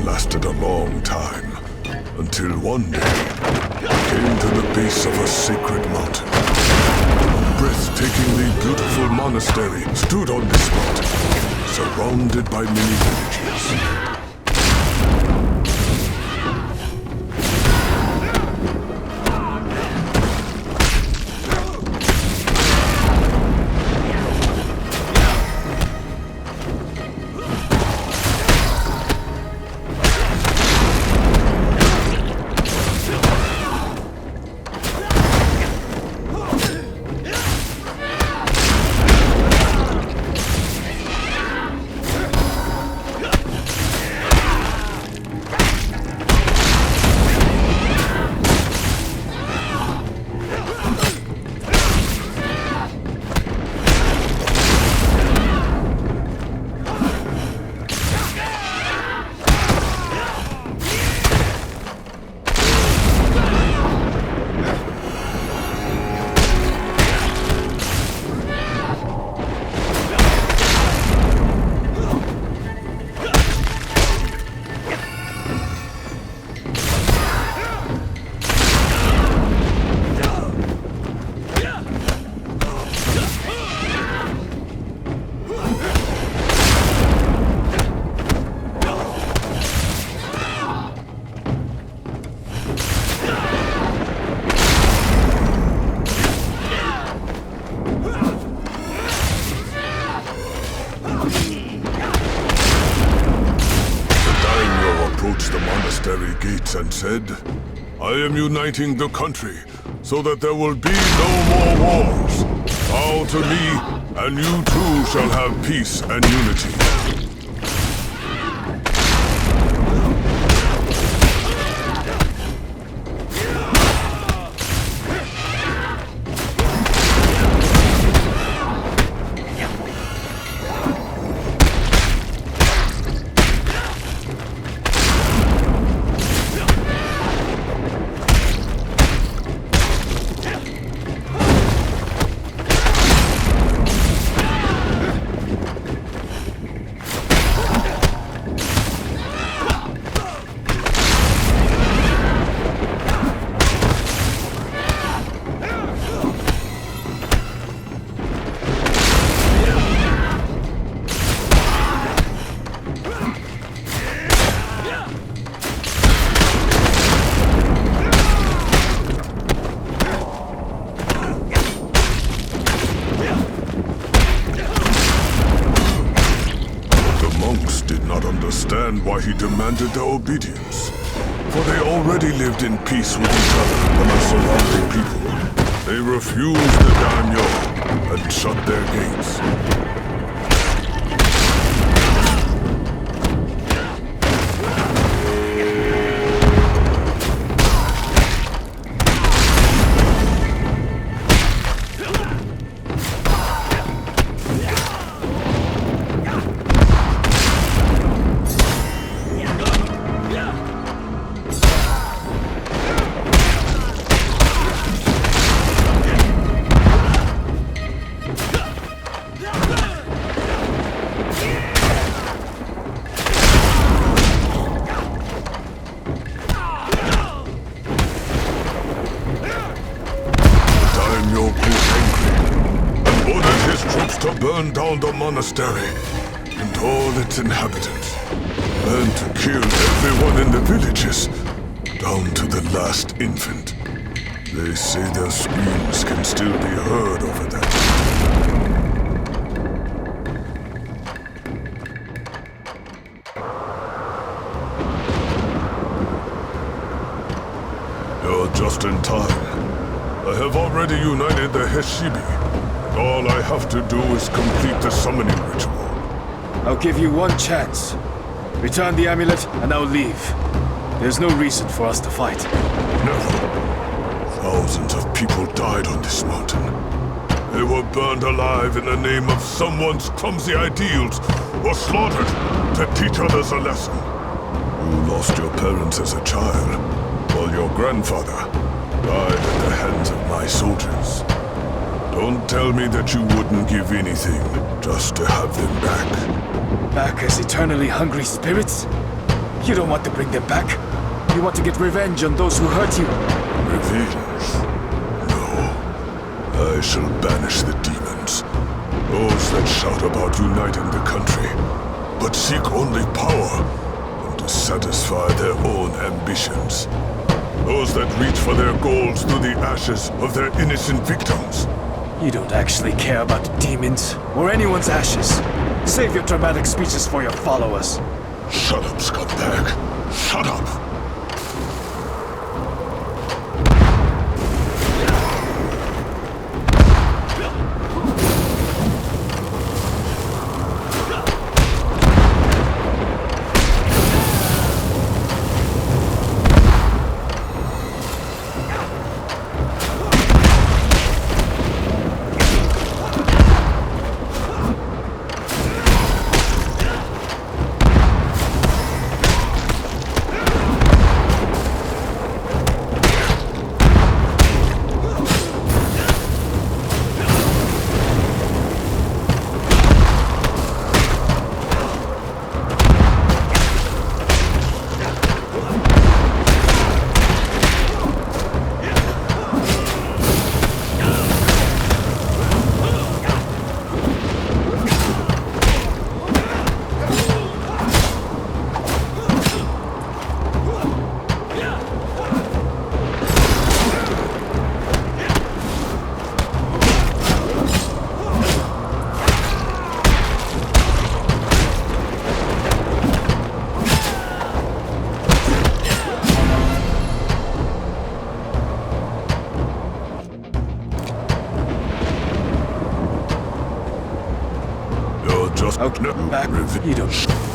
Lasted a long time, until one day he came to the base of a sacred mountain. A breathtakingly beautiful monastery stood on this mountain, surrounded by many villages. said, I am uniting the country so that there will be no more wars. Bow to me, and you too shall have peace and unity. Why he demanded their obedience. For they already lived in peace with each other and the surrounding people. They refused the daimyo and shut their gates. Burn down the monastery and all its inhabitants, and to kill everyone in the villages, down to the last infant. They say their screams can still be heard over that. You're just in time. I have already united the Heshibi. All I have to do is complete the summoning ritual. I'll give you one chance. Return the amulet, and I'll leave. There's no reason for us to fight. Never. Thousands of people died on this mountain. They were burned alive in the name of someone's clumsy ideals, or slaughtered to teach others a lesson. You lost your parents as a child, while your grandfather died at the hands of my soldiers. Don't tell me that you wouldn't give anything just to have them back. Back as eternally hungry spirits? You don't want to bring them back. You want to get revenge on those who hurt you. Revenge? No. I shall banish the demons. Those that shout about uniting the country, but seek only power and to satisfy their own ambitions. Those that reach for their goals through the ashes of their innocent victims. You don't actually care about the demons, or anyone's ashes. Save your dramatic speeches for your followers. Shut up, scumbag. Shut up! Okay, I'm back. You don't...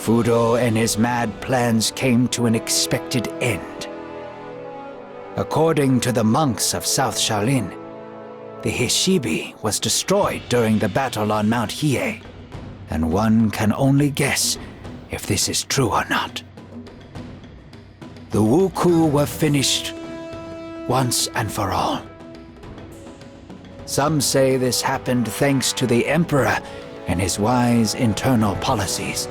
Fudo and his mad plans came to an expected end. According to the monks of South Shaolin, the Hishibi was destroyed during the battle on Mount Hiei, and one can only guess if this is true or not. The Wuku were finished once and for all. Some say this happened thanks to the Emperor and his wise internal policies.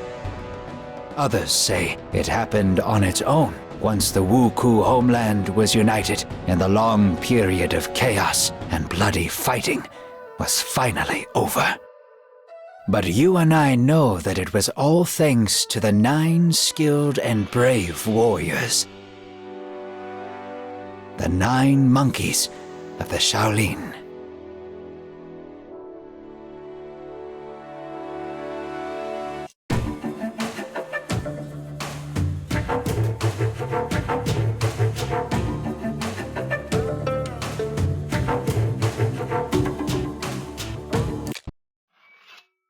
Others say it happened on its own once the Wuku homeland was united and the long period of chaos and bloody fighting was finally over. But you and I know that it was all thanks to the 9 skilled and brave warriors. The 9 monkeys of the Shaolin.